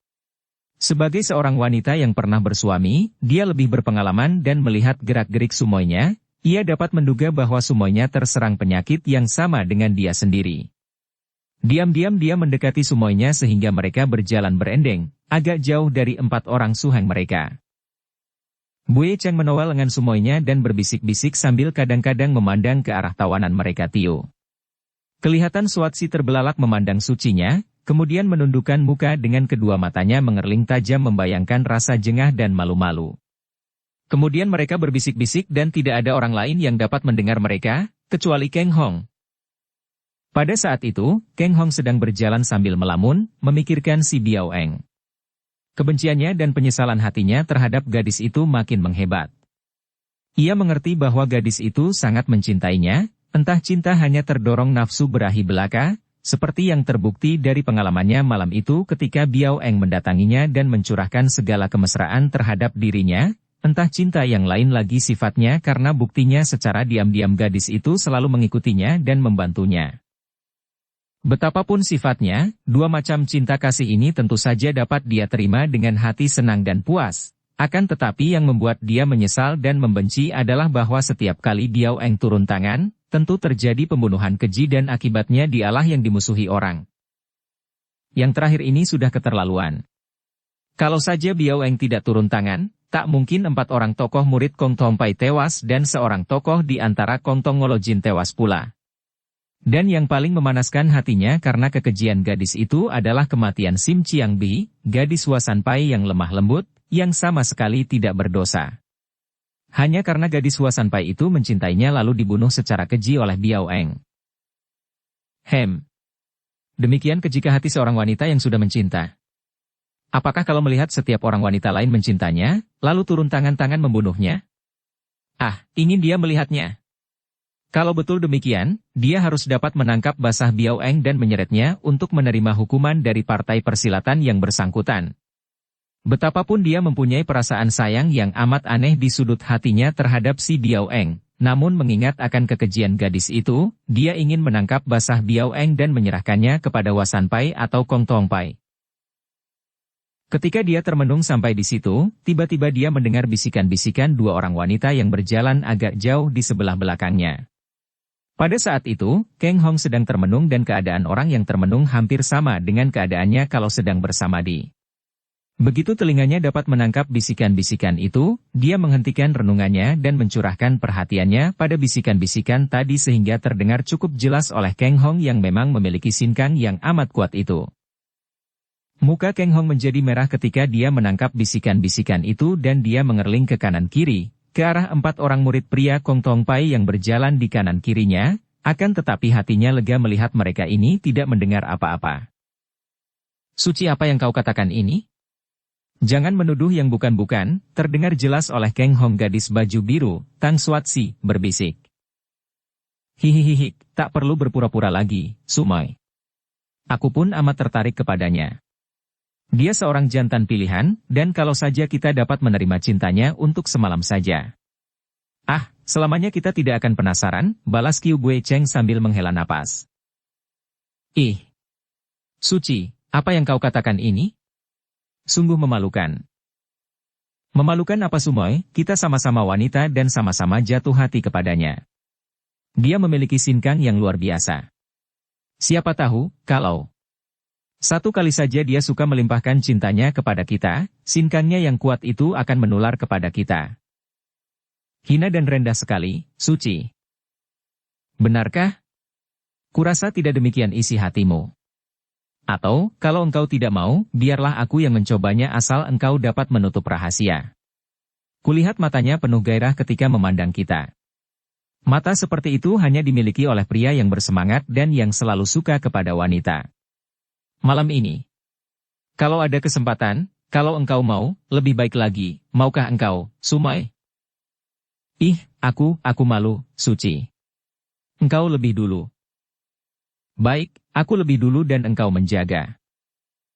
Sebagai seorang wanita yang pernah bersuami, dia lebih berpengalaman dan melihat gerak-gerik sumoinya, ia dapat menduga bahwa sumoinya terserang penyakit yang sama dengan dia sendiri. Diam-diam dia mendekati sumoinya sehingga mereka berjalan berendeng, agak jauh dari 4 orang suheng mereka. Buecheng menowel lengan sumoinya dan berbisik-bisik sambil kadang-kadang memandang ke arah tawanan mereka Tio. Kelihatan Suatsi terbelalak memandang sucinya, kemudian menundukkan muka dengan kedua matanya mengerling tajam membayangkan rasa jengah dan malu-malu. Kemudian mereka berbisik-bisik dan tidak ada orang lain yang dapat mendengar mereka, kecuali Kang Hong. Pada saat itu, Kang Hong sedang berjalan sambil melamun, memikirkan si Biao Eng. Kebenciannya dan penyesalan hatinya terhadap gadis itu makin menghebat. Ia mengerti bahwa gadis itu sangat mencintainya, entah cinta hanya terdorong nafsu berahi belaka, seperti yang terbukti dari pengalamannya malam itu ketika Biao Eng mendatanginya dan mencurahkan segala kemesraan terhadap dirinya, entah cinta yang lain lagi sifatnya karena buktinya secara diam-diam gadis itu selalu mengikutinya dan membantunya. Betapapun sifatnya, 2 macam cinta kasih ini tentu saja dapat dia terima dengan hati senang dan puas. Akan tetapi yang membuat dia menyesal dan membenci adalah bahwa setiap kali Biao Eng turun tangan, tentu terjadi pembunuhan keji dan akibatnya dialah yang dimusuhi orang. Yang terakhir ini sudah keterlaluan. Kalau saja Biao Eng tidak turun tangan, tak mungkin 4 orang tokoh murid Kong Tongpai tewas dan seorang tokoh di antara Kong Tong Ngolojin tewas pula. Dan yang paling memanaskan hatinya karena kekejian gadis itu adalah kematian Sim Chiang Bi, gadis Hua Sanpai yang lemah lembut, yang sama sekali tidak berdosa. Hanya karena gadis Hua Sanpai itu mencintainya lalu dibunuh secara keji oleh Biao Eng. Demikian kejika hati seorang wanita yang sudah mencinta. Apakah kalau melihat setiap orang wanita lain mencintanya, lalu turun tangan-tangan membunuhnya? Ingin dia melihatnya. Kalau betul demikian, dia harus dapat menangkap basah Biao Eng dan menyeretnya untuk menerima hukuman dari partai persilatan yang bersangkutan. Betapapun dia mempunyai perasaan sayang yang amat aneh di sudut hatinya terhadap si Biao Eng, namun mengingat akan kekejian gadis itu, dia ingin menangkap basah Biao Eng dan menyerahkannya kepada Hua Sanpai atau Kong Tongpai. Ketika dia termenung sampai di situ, tiba-tiba dia mendengar bisikan-bisikan 2 orang wanita yang berjalan agak jauh di sebelah belakangnya. Pada saat itu, Kang Hong sedang termenung dan keadaan orang yang termenung hampir sama dengan keadaannya kalau sedang bersamadi. Begitu telinganya dapat menangkap bisikan-bisikan itu, dia menghentikan renungannya dan mencurahkan perhatiannya pada bisikan-bisikan tadi sehingga terdengar cukup jelas oleh Kang Hong yang memang memiliki sinkang yang amat kuat itu. Muka Kang Hong menjadi merah ketika dia menangkap bisikan-bisikan itu dan dia mengerling ke kanan-kiri, ke arah 4 orang murid pria Kong Tong Pai yang berjalan di kanan-kirinya, akan tetapi hatinya lega melihat mereka ini tidak mendengar apa-apa. "Suci, apa yang kau katakan ini? Jangan menuduh yang bukan-bukan," terdengar jelas oleh Kang Hong gadis baju biru, Tang Suatsi, berbisik. "Hihihihi, tak perlu berpura-pura lagi, Sumoy. Aku pun amat tertarik kepadanya. Dia seorang jantan pilihan, dan kalau saja kita dapat menerima cintanya untuk semalam saja." "Ah, selamanya kita tidak akan penasaran," balas Qiu Bue Cheng sambil menghela napas. "Ih, Suci, apa yang kau katakan ini? Sungguh memalukan." "Memalukan apa, Sumoy? Kita sama-sama wanita dan sama-sama jatuh hati kepadanya. Dia memiliki sinkang yang luar biasa. Siapa tahu, kalau satu kali saja dia suka melimpahkan cintanya kepada kita, sinkangnya yang kuat itu akan menular kepada kita." "Hina dan rendah sekali, Suci." "Benarkah? Kurasa tidak demikian isi hatimu. Atau, kalau engkau tidak mau, biarlah aku yang mencobanya asal engkau dapat menutup rahasia." Kulihat matanya penuh gairah ketika memandang kita. Mata seperti itu hanya dimiliki oleh pria yang bersemangat dan yang selalu suka kepada wanita. "Malam ini, kalau ada kesempatan, kalau engkau mau, lebih baik lagi, maukah engkau, Sumoy?" "Ih, aku malu, Suci. Engkau lebih dulu." "Baik, aku lebih dulu dan engkau menjaga.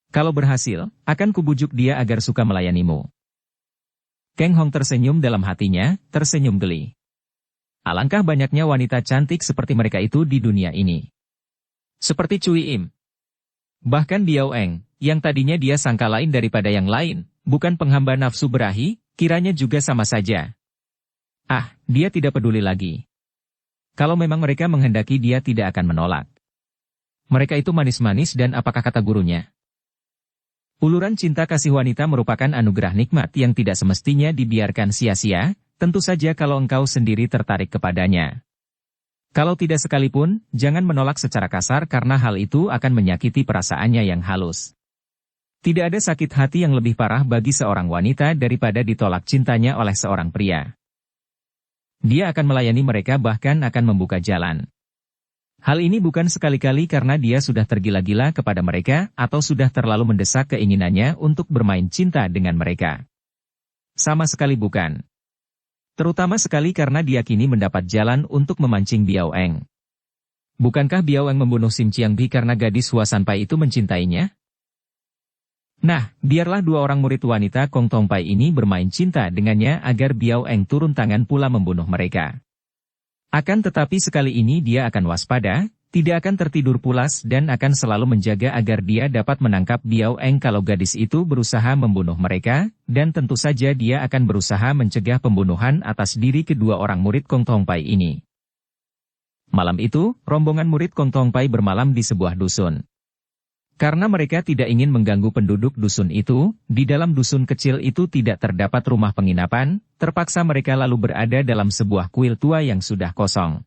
Kalau berhasil, akan kubujuk dia agar suka melayanimu." Kang Hong tersenyum dalam hatinya, tersenyum geli. Alangkah banyaknya wanita cantik seperti mereka itu di dunia ini. Seperti Cui Im. Bahkan Biao Eng, yang tadinya dia sangka lain daripada yang lain, bukan penghamba nafsu berahi, kiranya juga sama saja. Ah, dia tidak peduli lagi. Kalau memang mereka menghendaki dia tidak akan menolak. Mereka itu manis-manis dan apakah kata gurunya? Uluran cinta kasih wanita merupakan anugerah nikmat yang tidak semestinya dibiarkan sia-sia, tentu saja kalau engkau sendiri tertarik kepadanya. Kalau tidak sekalipun, jangan menolak secara kasar karena hal itu akan menyakiti perasaannya yang halus. Tidak ada sakit hati yang lebih parah bagi seorang wanita daripada ditolak cintanya oleh seorang pria. Dia akan melayani mereka bahkan akan membuka jalan. Hal ini bukan sekali-kali karena dia sudah tergila-gila kepada mereka atau sudah terlalu mendesak keinginannya untuk bermain cinta dengan mereka. Sama sekali bukan. Terutama sekali karena dia kini mendapat jalan untuk memancing Biao Eng. Bukankah Biao Eng membunuh Sim Chiang Bi karena gadis Hua Sanpai itu mencintainya? Nah, biarlah 2 orang murid wanita Kong Tong Pai ini bermain cinta dengannya agar Biao Eng turun tangan pula membunuh mereka. Akan tetapi sekali ini dia akan waspada, tidak akan tertidur pulas dan akan selalu menjaga agar dia dapat menangkap Biao Eng kalau gadis itu berusaha membunuh mereka, dan tentu saja dia akan berusaha mencegah pembunuhan atas diri kedua orang murid Kong Tong Pai ini. Malam itu, rombongan murid Kong Tong Pai bermalam di sebuah dusun. Karena mereka tidak ingin mengganggu penduduk dusun itu, di dalam dusun kecil itu tidak terdapat rumah penginapan, terpaksa mereka lalu berada dalam sebuah kuil tua yang sudah kosong.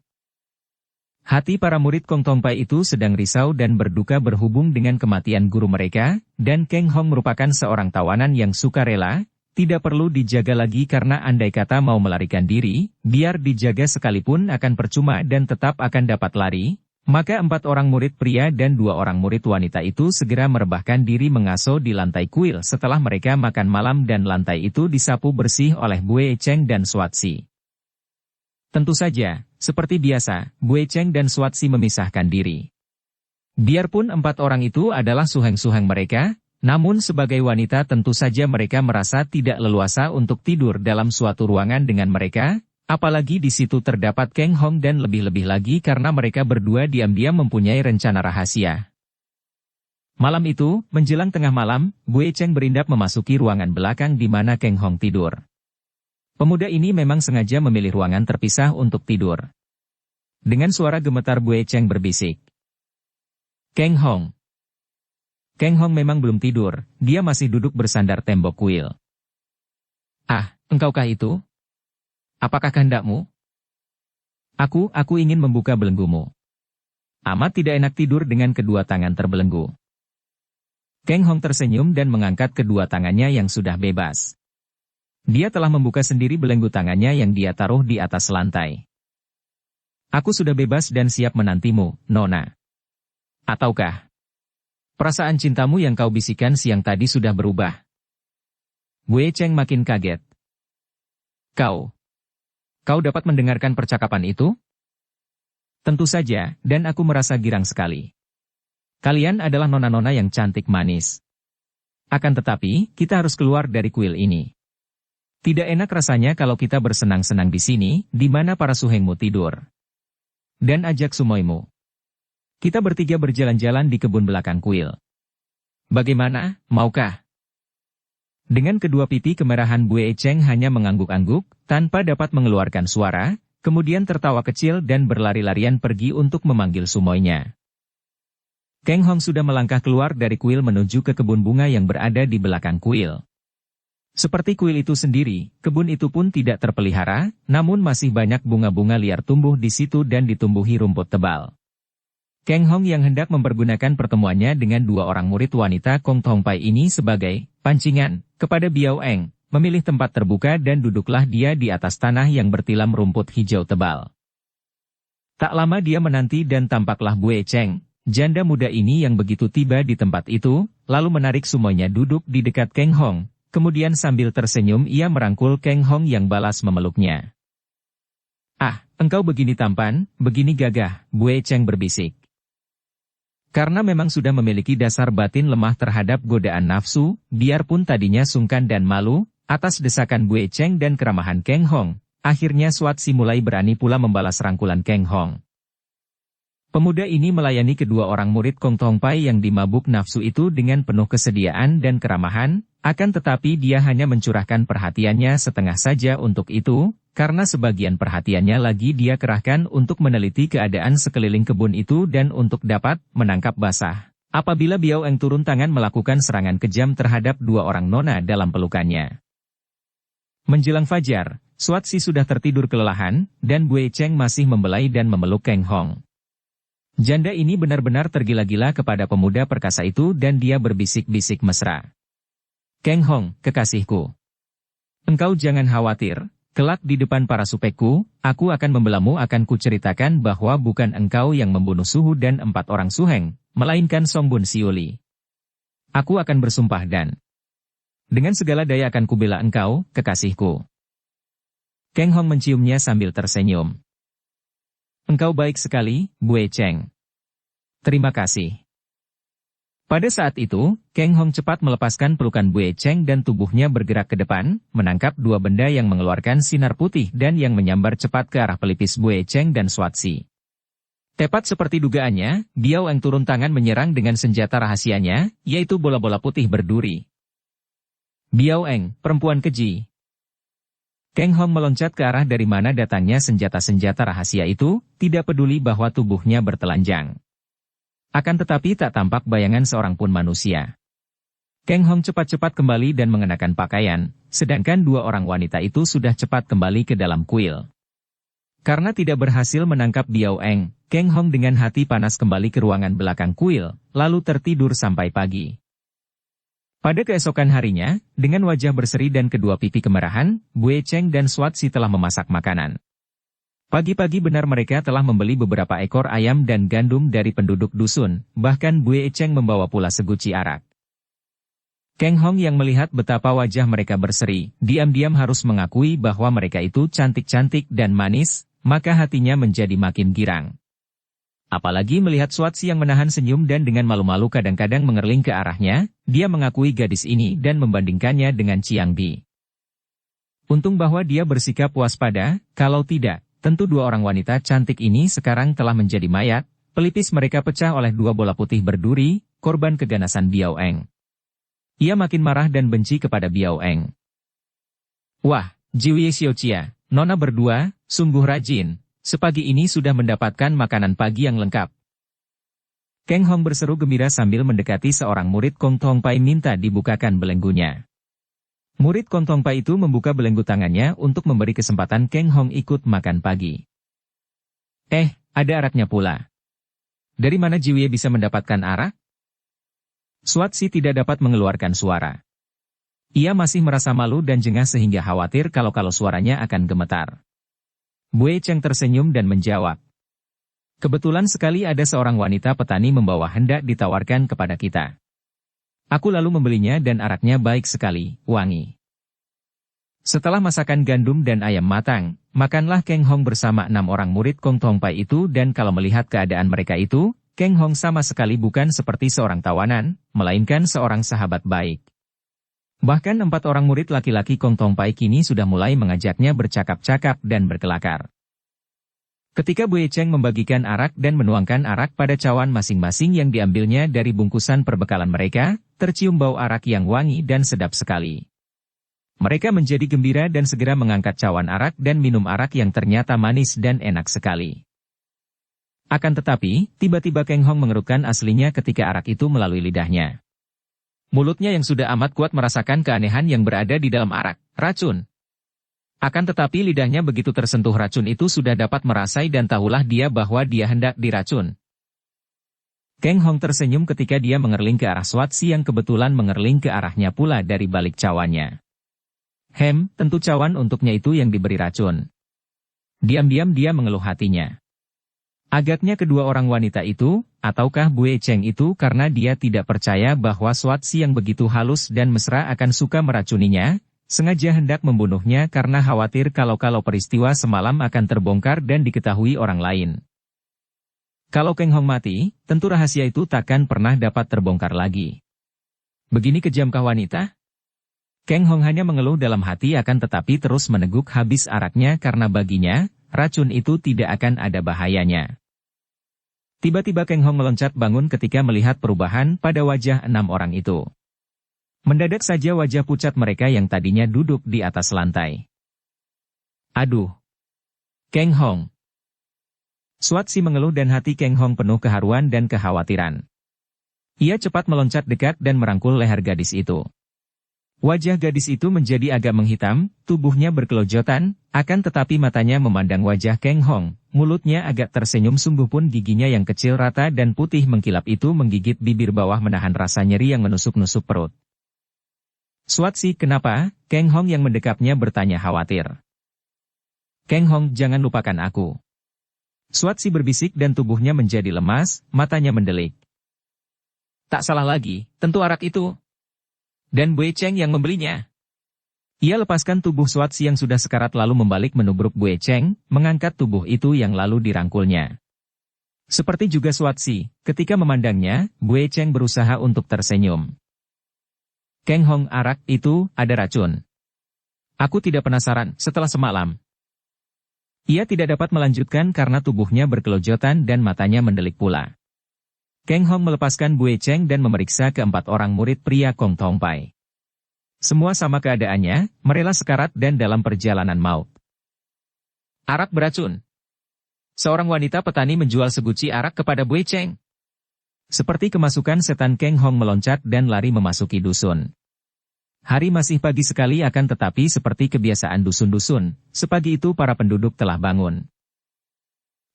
Hati para murid Kong Tong Pai itu sedang risau dan berduka berhubung dengan kematian guru mereka, dan Kang Hong merupakan seorang tawanan yang sukarela, tidak perlu dijaga lagi karena andai kata mau melarikan diri, biar dijaga sekalipun akan percuma dan tetap akan dapat lari. Maka 4 orang murid pria dan 2 orang murid wanita itu segera merebahkan diri mengaso di lantai kuil setelah mereka makan malam dan lantai itu disapu bersih oleh Bue Cheng dan Suatsi. Tentu saja, seperti biasa, Bue Cheng dan Suatsi memisahkan diri. Biarpun 4 orang itu adalah suheng-suheng mereka, namun sebagai wanita tentu saja mereka merasa tidak leluasa untuk tidur dalam suatu ruangan dengan mereka. Apalagi di situ terdapat Kang Hong dan lebih-lebih lagi karena mereka berdua diam-diam mempunyai rencana rahasia. Malam itu, menjelang tengah malam, Bue Cheng berindap memasuki ruangan belakang di mana Kang Hong tidur. Pemuda ini memang sengaja memilih ruangan terpisah untuk tidur. Dengan suara gemetar Bue Cheng berbisik. Kang Hong. Kang Hong memang belum tidur, dia masih duduk bersandar tembok kuil. Ah, engkaukah itu? Apakah kehendakmu? Aku ingin membuka belenggumu. Amat tidak enak tidur dengan kedua tangan terbelenggu. Kang Hong tersenyum dan mengangkat kedua tangannya yang sudah bebas. Dia telah membuka sendiri belenggu tangannya yang dia taruh di atas lantai. Aku sudah bebas dan siap menantimu, Nona. Ataukah perasaan cintamu yang kau bisikan siang tadi sudah berubah? Bue Cheng makin kaget. Kau dapat mendengarkan percakapan itu? Tentu saja, dan aku merasa girang sekali. Kalian adalah nona-nona yang cantik manis. Akan tetapi, kita harus keluar dari kuil ini. Tidak enak rasanya kalau kita bersenang-senang di sini, di mana para suhengmu tidur. Dan ajak sumoimu. Kita bertiga berjalan-jalan di kebun belakang kuil. Bagaimana, maukah? Dengan kedua pipi kemerahan Bue Cheng hanya mengangguk-angguk, tanpa dapat mengeluarkan suara, kemudian tertawa kecil dan berlari-larian pergi untuk memanggil sumoinya. Kang Hong sudah melangkah keluar dari kuil menuju ke kebun bunga yang berada di belakang kuil. Seperti kuil itu sendiri, kebun itu pun tidak terpelihara, namun masih banyak bunga-bunga liar tumbuh di situ dan ditumbuhi rumput tebal. Kang Hong yang hendak mempergunakan pertemuannya dengan dua orang murid wanita Kong Tong Pai ini sebagai pancingan kepada Biao Eng, memilih tempat terbuka dan duduklah dia di atas tanah yang bertilam rumput hijau tebal. Tak lama dia menanti dan tampaklah Bue Cheng, janda muda ini yang begitu tiba di tempat itu, lalu menarik sumoinya duduk di dekat Kang Hong, kemudian sambil tersenyum ia merangkul Kang Hong yang balas memeluknya. Ah, engkau begini tampan, begini gagah, Bue Cheng berbisik. Karena memang sudah memiliki dasar batin lemah terhadap godaan nafsu, biarpun tadinya sungkan dan malu, atas desakan Bue Cheng dan keramahan Kang Hong, akhirnya Swatsi mulai berani pula membalas rangkulan Kang Hong. Pemuda ini melayani kedua orang murid Kong Tong Pai yang dimabuk nafsu itu dengan penuh kesediaan dan keramahan, akan tetapi dia hanya mencurahkan perhatiannya setengah saja untuk itu, karena sebagian perhatiannya lagi dia kerahkan untuk meneliti keadaan sekeliling kebun itu dan untuk dapat menangkap basah. Apabila Biao Eng turun tangan melakukan serangan kejam terhadap dua orang nona dalam pelukannya. Menjelang fajar, Swatsi sudah tertidur kelelahan, dan Bue Cheng masih membelai dan memeluk Kang Hong. Janda ini benar-benar tergila-gila kepada pemuda perkasa itu dan dia berbisik-bisik mesra. Kang Hong, kekasihku. Engkau jangan khawatir, kelak di depan para supekku, aku akan membelamu akan kuceritakan bahwa bukan engkau yang membunuh Suhu dan 4 orang suheng, melainkan Song Bun Siuli. Aku akan bersumpah dan dengan segala daya akan kubela engkau, kekasihku. Kang Hong menciumnya sambil tersenyum. Engkau baik sekali, Bue Cheng. Terima kasih. Pada saat itu, Kang Hong cepat melepaskan pelukan Bue Cheng dan tubuhnya bergerak ke depan, menangkap dua benda yang mengeluarkan sinar putih dan yang menyambar cepat ke arah pelipis Bue Cheng dan Swatsi. Tepat seperti dugaannya, Biao Eng turun tangan menyerang dengan senjata rahasianya, yaitu bola-bola putih berduri. Biao Eng, perempuan keji. Kang Hong meloncat ke arah dari mana datangnya senjata-senjata rahasia itu, tidak peduli bahwa tubuhnya bertelanjang. Akan tetapi tak tampak bayangan seorang pun manusia. Kang Hong cepat-cepat kembali dan mengenakan pakaian, sedangkan dua orang wanita itu sudah cepat kembali ke dalam kuil. Karena tidak berhasil menangkap Biao Eng, Kang Hong dengan hati panas kembali ke ruangan belakang kuil, lalu tertidur sampai pagi. Pada keesokan harinya, dengan wajah berseri dan kedua pipi kemerahan, Bue Cheng dan Swatsi telah memasak makanan. Pagi-pagi benar mereka telah membeli beberapa ekor ayam dan gandum dari penduduk dusun, bahkan Bue Cheng membawa pula seguci arak. Kang Hong yang melihat betapa wajah mereka berseri, diam-diam harus mengakui bahwa mereka itu cantik-cantik dan manis, maka hatinya menjadi makin girang. Apalagi melihat Swatsi yang menahan senyum dan dengan malu-malu kadang-kadang mengerling ke arahnya, dia mengakui gadis ini dan membandingkannya dengan Chiang Bi. Untung bahwa dia bersikap waspada, kalau tidak, tentu dua orang wanita cantik ini sekarang telah menjadi mayat, pelipis mereka pecah oleh dua bola putih berduri, korban keganasan Biao Eng. Ia makin marah dan benci kepada Biao Eng. Wah, Jiwie Xiaoqia, nona berdua, sungguh rajin. sepagi ini sudah mendapatkan makanan pagi yang lengkap. Keng Hong berseru gembira sambil mendekati seorang murid Kong Tong Pai minta dibukakan belenggunya. Murid Kong Tong Pai itu membuka belenggu tangannya untuk memberi kesempatan Keng Hong ikut makan pagi. Ada araknya pula. Dari mana Jiwie bisa mendapatkan arak? Suatsi tidak dapat mengeluarkan suara. Ia masih merasa malu dan jengah sehingga khawatir kalau suaranya akan gemetar. Bue Cheng tersenyum dan menjawab. Kebetulan sekali ada seorang wanita petani membawa hendak ditawarkan kepada kita. Aku lalu membelinya dan araknya baik sekali, wangi. Setelah masakan gandum dan ayam matang, makanlah Keng Hong bersama 6 orang murid Kong Tong Pai itu dan kalau melihat keadaan mereka itu, Keng Hong sama sekali bukan seperti seorang tawanan, melainkan seorang sahabat baik. Bahkan 4 orang murid laki-laki Kong Tong Pai kini sudah mulai mengajaknya bercakap-cakap dan berkelakar. Ketika Bue Cheng membagikan arak dan menuangkan arak pada cawan masing-masing yang diambilnya dari bungkusan perbekalan mereka, tercium bau arak yang wangi dan sedap sekali. Mereka menjadi gembira dan segera mengangkat cawan arak dan minum arak yang ternyata manis dan enak sekali. Akan tetapi, tiba-tiba Keng Hong mengerutkan aslinya ketika arak itu melalui lidahnya. Mulutnya yang sudah amat kuat merasakan keanehan yang berada di dalam arak, racun. Akan tetapi lidahnya begitu tersentuh racun itu sudah dapat merasai dan tahulah dia bahwa dia hendak diracun. Keng Hong tersenyum ketika dia mengerling ke arah Suatsi yang kebetulan mengerling ke arahnya pula dari balik cawannya. Tentu cawan untuknya itu yang diberi racun. Diam-diam dia mengeluh hatinya. Agaknya kedua orang wanita itu, ataukah Bue Cheng itu karena dia tidak percaya bahwa Suatsi yang begitu halus dan mesra akan suka meracuninya, sengaja hendak membunuhnya karena khawatir kalau peristiwa semalam akan terbongkar dan diketahui orang lain. Kalau Keng Hong mati, tentu rahasia itu takkan pernah dapat terbongkar lagi. Begini kejamkah wanita? Keng Hong hanya mengeluh dalam hati akan tetapi terus meneguk habis araknya karena baginya, racun itu tidak akan ada bahayanya. Tiba-tiba Keng Hong meloncat bangun ketika melihat perubahan pada wajah 6 orang itu. Mendadak saja wajah pucat mereka yang tadinya duduk di atas lantai. Aduh! Keng Hong! Suatsi mengeluh dan hati Keng Hong penuh keharuan dan kekhawatiran. Ia cepat meloncat dekat dan merangkul leher gadis itu. Wajah gadis itu menjadi agak menghitam, tubuhnya berkelojotan, akan tetapi matanya memandang wajah Keng Hong, mulutnya agak tersenyum sungguh pun giginya yang kecil rata dan putih mengkilap itu menggigit bibir bawah menahan rasa nyeri yang menusuk-nusuk perut. Suatsi, kenapa? Keng Hong yang mendekapnya bertanya khawatir. Keng Hong, jangan lupakan aku. Suatsi berbisik dan tubuhnya menjadi lemas, matanya mendelik. Tak salah lagi, tentu arak itu. Dan Bue Cheng yang membelinya. Ia lepaskan tubuh Suatsi yang sudah sekarat lalu membalik menubruk Bue Cheng, mengangkat tubuh itu yang lalu dirangkulnya. Seperti juga Suatsi, ketika memandangnya, Bue Cheng berusaha untuk tersenyum. Keng Hong, arak itu ada racun. Aku tidak penasaran setelah semalam. Ia tidak dapat melanjutkan karena tubuhnya berkelojotan dan matanya mendelik pula. Keng Hong melepaskan Bue Cheng dan memeriksa ke-4 orang murid pria Kong Tong Pai. Semua sama keadaannya, merela sekarat dan dalam perjalanan maut. Arak beracun. Seorang wanita petani menjual seguci arak kepada Bue Cheng. Seperti kemasukan setan, Keng Hong meloncat dan lari memasuki dusun. Hari masih pagi sekali akan tetapi seperti kebiasaan dusun-dusun, sepagi itu para penduduk telah bangun.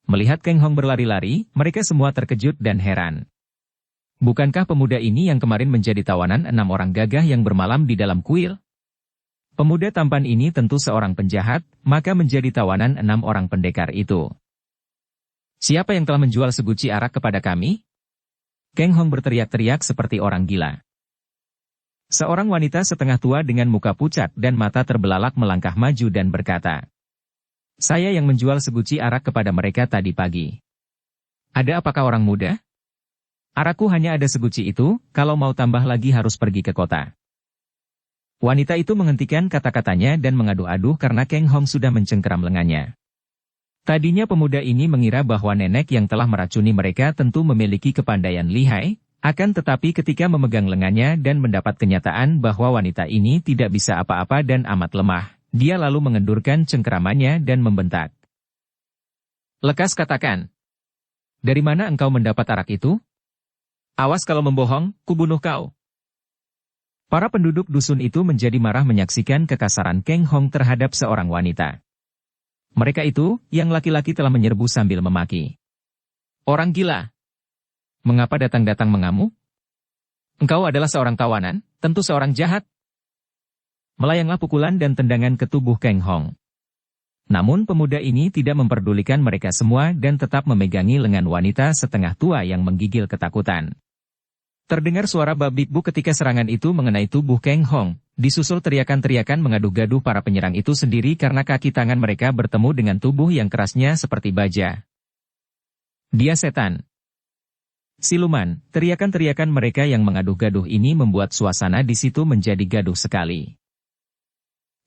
Melihat Keng Hong berlari-lari, mereka semua terkejut dan heran. Bukankah pemuda ini yang kemarin menjadi tawanan 6 orang gagah yang bermalam di dalam kuil? Pemuda tampan ini tentu seorang penjahat, maka menjadi tawanan 6 orang pendekar itu. Siapa yang telah menjual seguci arak kepada kami? Keng Hong berteriak-teriak seperti orang gila. Seorang wanita setengah tua dengan muka pucat dan mata terbelalak melangkah maju dan berkata, saya yang menjual seguci arak kepada mereka tadi pagi. Ada apakah orang muda? Arakku hanya ada seguci itu, kalau mau tambah lagi harus pergi ke kota. Wanita itu menghentikan kata-katanya dan mengadu-adu karena Keng Hong sudah mencengkeram lengannya. Tadinya pemuda ini mengira bahwa nenek yang telah meracuni mereka tentu memiliki kepandaian lihai, akan tetapi ketika memegang lengannya dan mendapat kenyataan bahwa wanita ini tidak bisa apa-apa dan amat lemah, dia lalu mengendurkan cengkeramannya dan membentak. Lekas katakan. Dari mana engkau mendapat arak itu? Awas kalau membohong, kubunuh kau. Para penduduk dusun itu menjadi marah menyaksikan kekasaran Keng Hong terhadap seorang wanita. Mereka itu, yang laki-laki telah menyerbu sambil memaki. Orang gila. Mengapa datang-datang mengamuk? Engkau adalah seorang tawanan, tentu seorang jahat. Melayanglah pukulan dan tendangan ke tubuh Keng Hong. Namun pemuda ini tidak memperdulikan mereka semua dan tetap memegangi lengan wanita setengah tua yang menggigil ketakutan. Terdengar suara babikbu ketika serangan itu mengenai tubuh Keng Hong, disusul teriakan-teriakan mengaduh-gaduh para penyerang itu sendiri karena kaki tangan mereka bertemu dengan tubuh yang kerasnya seperti baja. Dia setan. Siluman, teriakan-teriakan mereka yang mengaduh-gaduh ini membuat suasana di situ menjadi gaduh sekali.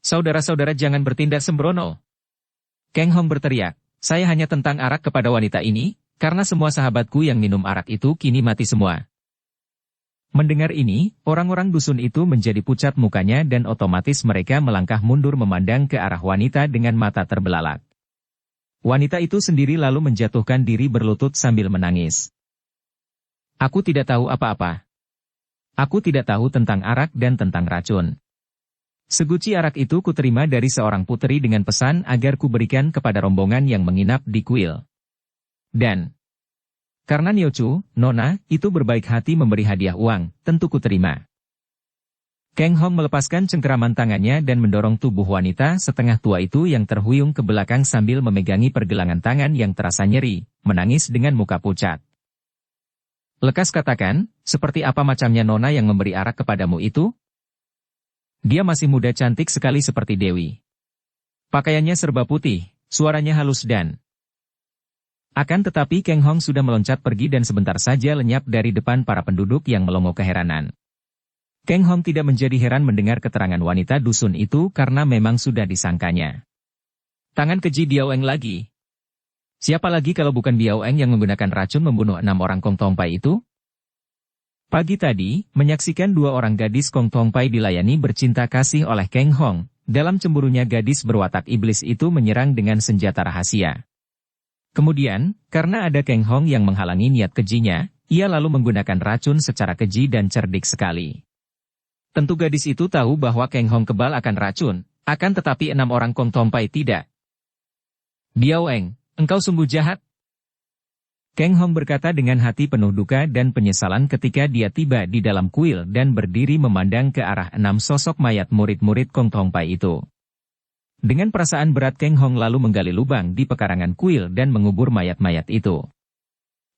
Saudara-saudara jangan bertindak sembrono. Keng Hong berteriak, saya hanya tentang arak kepada wanita ini, karena semua sahabatku yang minum arak itu kini mati semua. Mendengar ini, orang-orang dusun itu menjadi pucat mukanya dan otomatis mereka melangkah mundur memandang ke arah wanita dengan mata terbelalak. Wanita itu sendiri lalu menjatuhkan diri berlutut sambil menangis. Aku tidak tahu apa-apa. Aku tidak tahu tentang arak dan tentang racun. Seguci arak itu kuterima dari seorang puteri dengan pesan agar kuberikan kepada rombongan yang menginap di kuil. Dan karena Niochu, Nona, itu berbaik hati memberi hadiah uang, tentu kuterima. Keng Hong melepaskan cengkeraman tangannya dan mendorong tubuh wanita setengah tua itu yang terhuyung ke belakang sambil memegangi pergelangan tangan yang terasa nyeri, menangis dengan muka pucat. Lekas katakan, seperti apa macamnya Nona yang memberi arak kepadamu itu? Dia masih muda cantik sekali seperti Dewi. Pakaiannya serba putih, suaranya halus dan... Akan tetapi Keng Hong sudah meloncat pergi dan sebentar saja lenyap dari depan para penduduk yang melongo keheranan. Keng Hong tidak menjadi heran mendengar keterangan wanita dusun itu karena memang sudah disangkanya. Tangan keji Biao Eng lagi. Siapa lagi kalau bukan Biao Eng yang menggunakan racun membunuh 6 orang Kong Tong Pai itu? Pagi tadi, menyaksikan 2 orang gadis Kong Tong Pai dilayani bercinta kasih oleh Keng Hong, dalam cemburunya gadis berwatak iblis itu menyerang dengan senjata rahasia. Kemudian, karena ada Keng Hong yang menghalangi niat kejinya, ia lalu menggunakan racun secara keji dan cerdik sekali. Tentu gadis itu tahu bahwa Keng Hong kebal akan racun, akan tetapi 6 orang Kong Tong Pai tidak. Biao Eng, engkau sungguh jahat. Keng Hong berkata dengan hati penuh duka dan penyesalan ketika dia tiba di dalam kuil dan berdiri memandang ke arah 6 sosok mayat murid-murid Kong Tong Pai itu. Dengan perasaan berat Keng Hong lalu menggali lubang di pekarangan kuil dan mengubur mayat-mayat itu.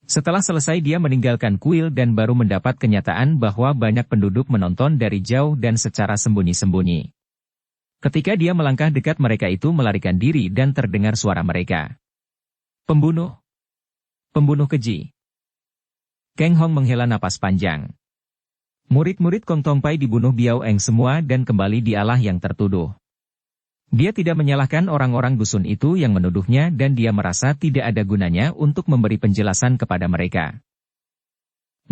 Setelah selesai dia meninggalkan kuil dan baru mendapat kenyataan bahwa banyak penduduk menonton dari jauh dan secara sembunyi-sembunyi. Ketika dia melangkah dekat mereka itu melarikan diri dan terdengar suara mereka. Pembunuh. Pembunuh keji. Keng Hong menghela napas panjang. Murid-murid Kong Tong Pai dibunuh Biao Eng semua dan kembali dialah yang tertuduh. Dia tidak menyalahkan orang-orang dusun itu yang menuduhnya dan dia merasa tidak ada gunanya untuk memberi penjelasan kepada mereka.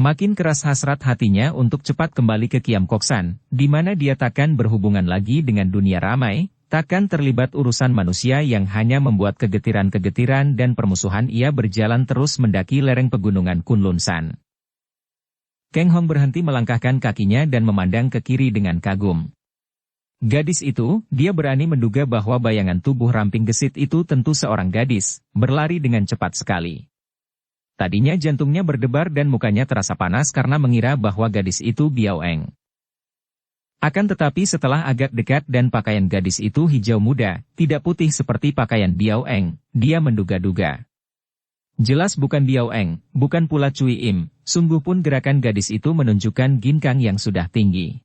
Makin keras hasrat hatinya untuk cepat kembali ke Kiam Kok San, di mana dia takkan berhubungan lagi dengan dunia ramai, takkan terlibat urusan manusia yang hanya membuat kegetiran-kegetiran dan permusuhan. Ia berjalan terus mendaki lereng pegunungan Kunlun San. Keng Hong berhenti melangkahkan kakinya dan memandang ke kiri dengan kagum. Gadis itu, dia berani menduga bahwa bayangan tubuh ramping gesit itu tentu seorang gadis, berlari dengan cepat sekali. Tadinya jantungnya berdebar dan mukanya terasa panas karena mengira bahwa gadis itu Biao Eng. Akan tetapi setelah agak dekat dan pakaian gadis itu hijau muda, tidak putih seperti pakaian Biao Eng, dia menduga-duga. Jelas bukan Biao Eng, bukan pula Cui Im, sungguh pun gerakan gadis itu menunjukkan ginkang yang sudah tinggi.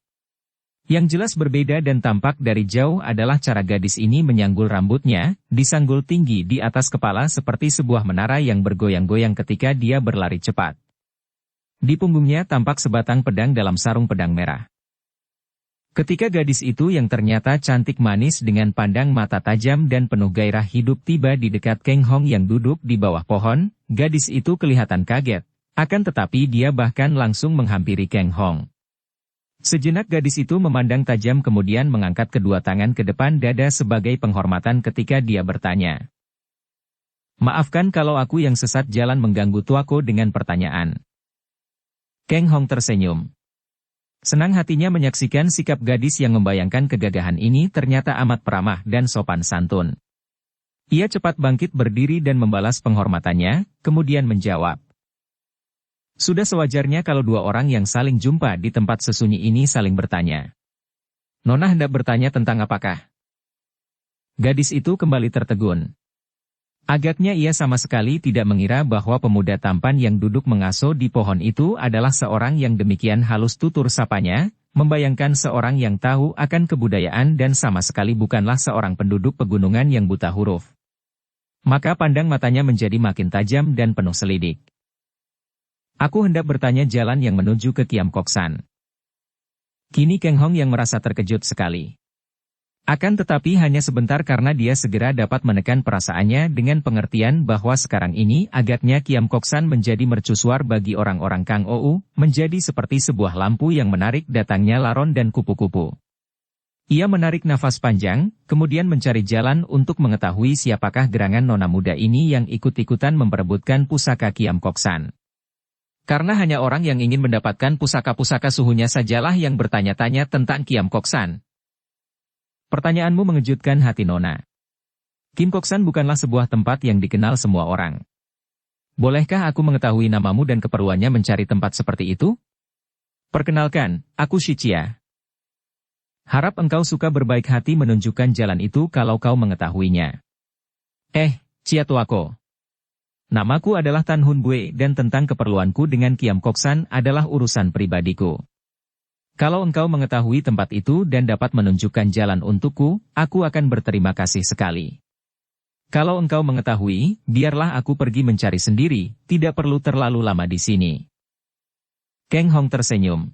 Yang jelas berbeda dan tampak dari jauh adalah cara gadis ini menyanggul rambutnya, disanggul tinggi di atas kepala seperti sebuah menara yang bergoyang-goyang ketika dia berlari cepat. Di punggungnya tampak sebatang pedang dalam sarung pedang merah. Ketika gadis itu yang ternyata cantik manis dengan pandang mata tajam dan penuh gairah hidup tiba di dekat Keng Hong yang duduk di bawah pohon, gadis itu kelihatan kaget, akan tetapi dia bahkan langsung menghampiri Keng Hong. Sejenak gadis itu memandang tajam kemudian mengangkat kedua tangan ke depan dada sebagai penghormatan ketika dia bertanya. Maafkan kalau aku yang sesat jalan mengganggu tuaku dengan pertanyaan. Kang Hong tersenyum. Senang hatinya menyaksikan sikap gadis yang membayangkan kegagahan ini ternyata amat peramah dan sopan santun. Ia cepat bangkit berdiri dan membalas penghormatannya, kemudian menjawab. Sudah sewajarnya kalau dua orang yang saling jumpa di tempat sesunyi ini saling bertanya. Nona hendak bertanya tentang apakah? Gadis itu kembali tertegun. Agaknya ia sama sekali tidak mengira bahwa pemuda tampan yang duduk mengaso di pohon itu adalah seorang yang demikian halus tutur sapanya, membayangkan seorang yang tahu akan kebudayaan dan sama sekali bukanlah seorang penduduk pegunungan yang buta huruf. Maka pandang matanya menjadi makin tajam dan penuh selidik. Aku hendak bertanya jalan yang menuju ke Kiam Kok San. Kini Kang Hong yang merasa terkejut sekali. Akan tetapi hanya sebentar karena dia segera dapat menekan perasaannya dengan pengertian bahwa sekarang ini agaknya Kiam Kok San menjadi mercusuar bagi orang-orang Kang Ou, menjadi seperti sebuah lampu yang menarik datangnya laron dan kupu-kupu. Ia menarik nafas panjang, kemudian mencari jalan untuk mengetahui siapakah gerangan nona muda ini yang ikut-ikutan memperebutkan pusaka Kiam Kok San. Karena hanya orang yang ingin mendapatkan pusaka-pusaka suhunya sajalah yang bertanya-tanya tentang Kiam Kok San. Pertanyaanmu mengejutkan hati Nona. Kiam Kok San bukanlah sebuah tempat yang dikenal semua orang. Bolehkah aku mengetahui namamu dan keperluannya mencari tempat seperti itu? Perkenalkan, aku Shichia. Harap engkau suka berbaik hati menunjukkan jalan itu kalau kau mengetahuinya. Cia tuako. Namaku adalah Tan Hun Bue dan tentang keperluanku dengan Kiam Kok San adalah urusan pribadiku. Kalau engkau mengetahui tempat itu dan dapat menunjukkan jalan untukku, aku akan berterima kasih sekali. Kalau engkau mengetahui, biarlah aku pergi mencari sendiri, tidak perlu terlalu lama di sini. Kang Hong tersenyum.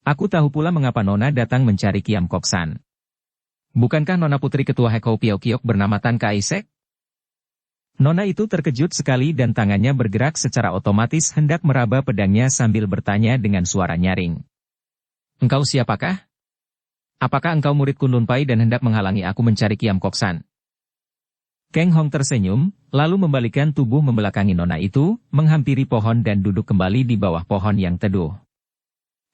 Aku tahu pula mengapa Nona datang mencari Kiam Kok San. Bukankah Nona putri ketua Hekau Piao Kiok bernama Tan Kaisek? Nona itu terkejut sekali dan tangannya bergerak secara otomatis hendak meraba pedangnya sambil bertanya dengan suara nyaring. Engkau siapakah? Apakah engkau murid Kunlun Pai dan hendak menghalangi aku mencari Kiam Kok San? Kang Hong tersenyum, lalu membalikkan tubuh membelakangi Nona itu, menghampiri pohon dan duduk kembali di bawah pohon yang teduh.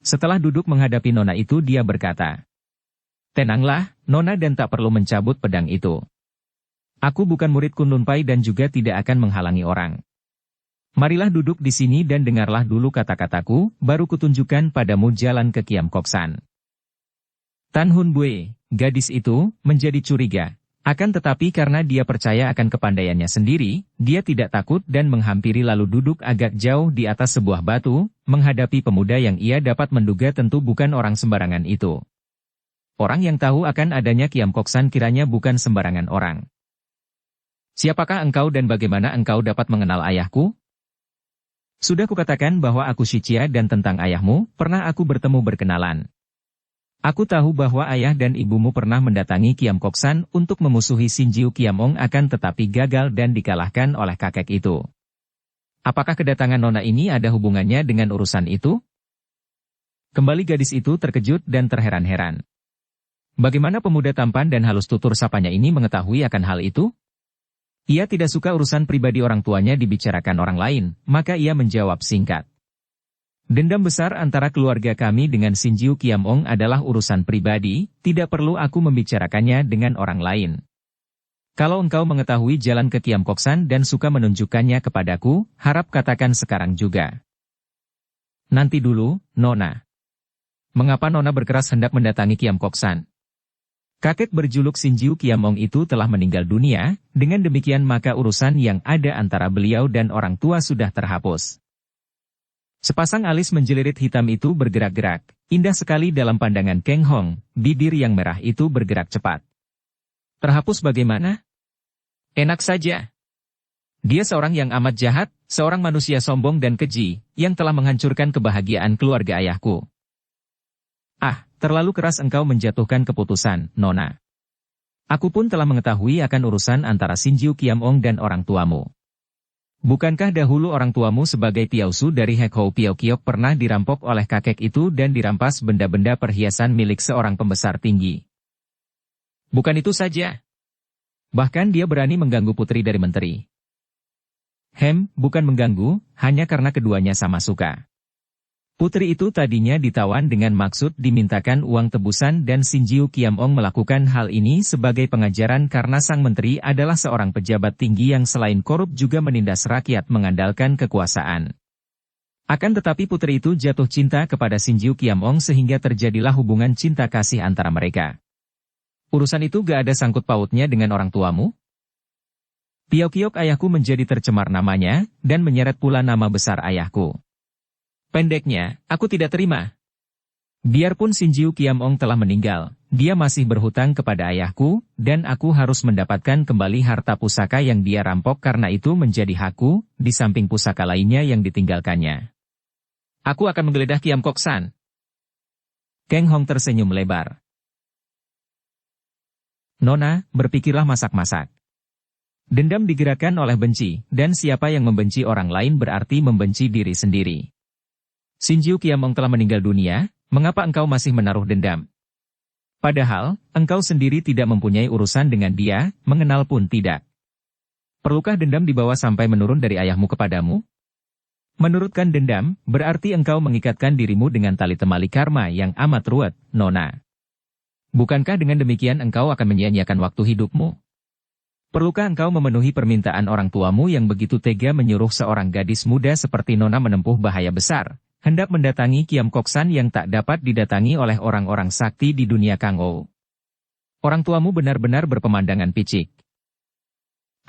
Setelah duduk menghadapi Nona itu dia berkata, Tenanglah, Nona dan tak perlu mencabut pedang itu. Aku bukan murid Kunlun Pai dan juga tidak akan menghalangi orang. Marilah duduk di sini dan dengarlah dulu kata-kataku, baru kutunjukkan padamu jalan ke Kiam Kok San. Tan Hun Bue, gadis itu, menjadi curiga. Akan tetapi karena dia percaya akan kepandaiannya sendiri, dia tidak takut dan menghampiri lalu duduk agak jauh di atas sebuah batu, menghadapi pemuda yang ia dapat menduga tentu bukan orang sembarangan itu. Orang yang tahu akan adanya Kiam Kok San kiranya bukan sembarangan orang. Siapakah engkau dan bagaimana engkau dapat mengenal ayahku? Sudah kukatakan bahwa aku Shichia dan tentang ayahmu, pernah aku bertemu berkenalan. Aku tahu bahwa ayah dan ibumu pernah mendatangi Kiam Kok San untuk memusuhi Sinjiu Kiamong akan tetapi gagal dan dikalahkan oleh kakek itu. Apakah kedatangan Nona ini ada hubungannya dengan urusan itu? Kembali gadis itu terkejut dan terheran-heran. Bagaimana pemuda tampan dan halus tutur sapanya ini mengetahui akan hal itu? Ia tidak suka urusan pribadi orang tuanya dibicarakan orang lain, maka ia menjawab singkat. Dendam besar antara keluarga kami dengan Sinjiu Kiamong adalah urusan pribadi, tidak perlu aku membicarakannya dengan orang lain. Kalau engkau mengetahui jalan ke Kiam Kok San dan suka menunjukkannya kepadaku, harap katakan sekarang juga. Nanti dulu, Nona. Mengapa Nona berkeras hendak mendatangi Kiam Kok San? Kakek berjuluk Sinjiu Kiamong itu telah meninggal dunia, dengan demikian maka urusan yang ada antara beliau dan orang tua sudah terhapus. Sepasang alis menjelirit hitam itu bergerak-gerak, indah sekali dalam pandangan Kang Hong, bibir yang merah itu bergerak cepat. Terhapus bagaimana? Enak saja. Dia seorang yang amat jahat, seorang manusia sombong dan keji, yang telah menghancurkan kebahagiaan keluarga ayahku. Terlalu keras engkau menjatuhkan keputusan, Nona. Aku pun telah mengetahui akan urusan antara Sinjiu Kiamong dan orang tuamu. Bukankah dahulu orang tuamu sebagai piausu dari Hekau Piao Kiok pernah dirampok oleh kakek itu dan dirampas benda-benda perhiasan milik seorang pembesar tinggi? Bukan itu saja. Bahkan dia berani mengganggu putri dari menteri. Bukan mengganggu, hanya karena keduanya sama suka. Putri itu tadinya ditawan dengan maksud dimintakan uang tebusan dan Shinjiu Kiamong melakukan hal ini sebagai pengajaran karena sang menteri adalah seorang pejabat tinggi yang selain korup juga menindas rakyat mengandalkan kekuasaan. Akan tetapi putri itu jatuh cinta kepada Shinjiu Kiamong sehingga terjadilah hubungan cinta kasih antara mereka. Urusan itu gak ada sangkut pautnya dengan orang tuamu? Piokiok ayahku menjadi tercemar namanya, dan menyeret pula nama besar ayahku. Pendeknya, aku tidak terima. Biarpun Shinjiu Kiamong telah meninggal, dia masih berhutang kepada ayahku, dan aku harus mendapatkan kembali harta pusaka yang dia rampok karena itu menjadi hakku, di samping pusaka lainnya yang ditinggalkannya. Aku akan menggeledah Kiam Kok-san. Kang Hong tersenyum lebar. Nona, berpikirlah masak-masak. Dendam digerakkan oleh benci, dan siapa yang membenci orang lain berarti membenci diri sendiri. Shinjiu Kiamong telah meninggal dunia, mengapa engkau masih menaruh dendam? Padahal, engkau sendiri tidak mempunyai urusan dengan dia, mengenal pun tidak. Perlukah dendam dibawa sampai menurun dari ayahmu kepadamu? Menurutkan dendam, berarti engkau mengikatkan dirimu dengan tali temali karma yang amat ruwet, Nona. Bukankah dengan demikian engkau akan menyia-nyiakan waktu hidupmu? Perlukah engkau memenuhi permintaan orang tuamu yang begitu tega menyuruh seorang gadis muda seperti Nona menempuh bahaya besar, hendak mendatangi Kiam Kok-san yang tak dapat didatangi oleh orang-orang sakti di dunia Kangou? Orang tuamu benar-benar berpemandangan picik.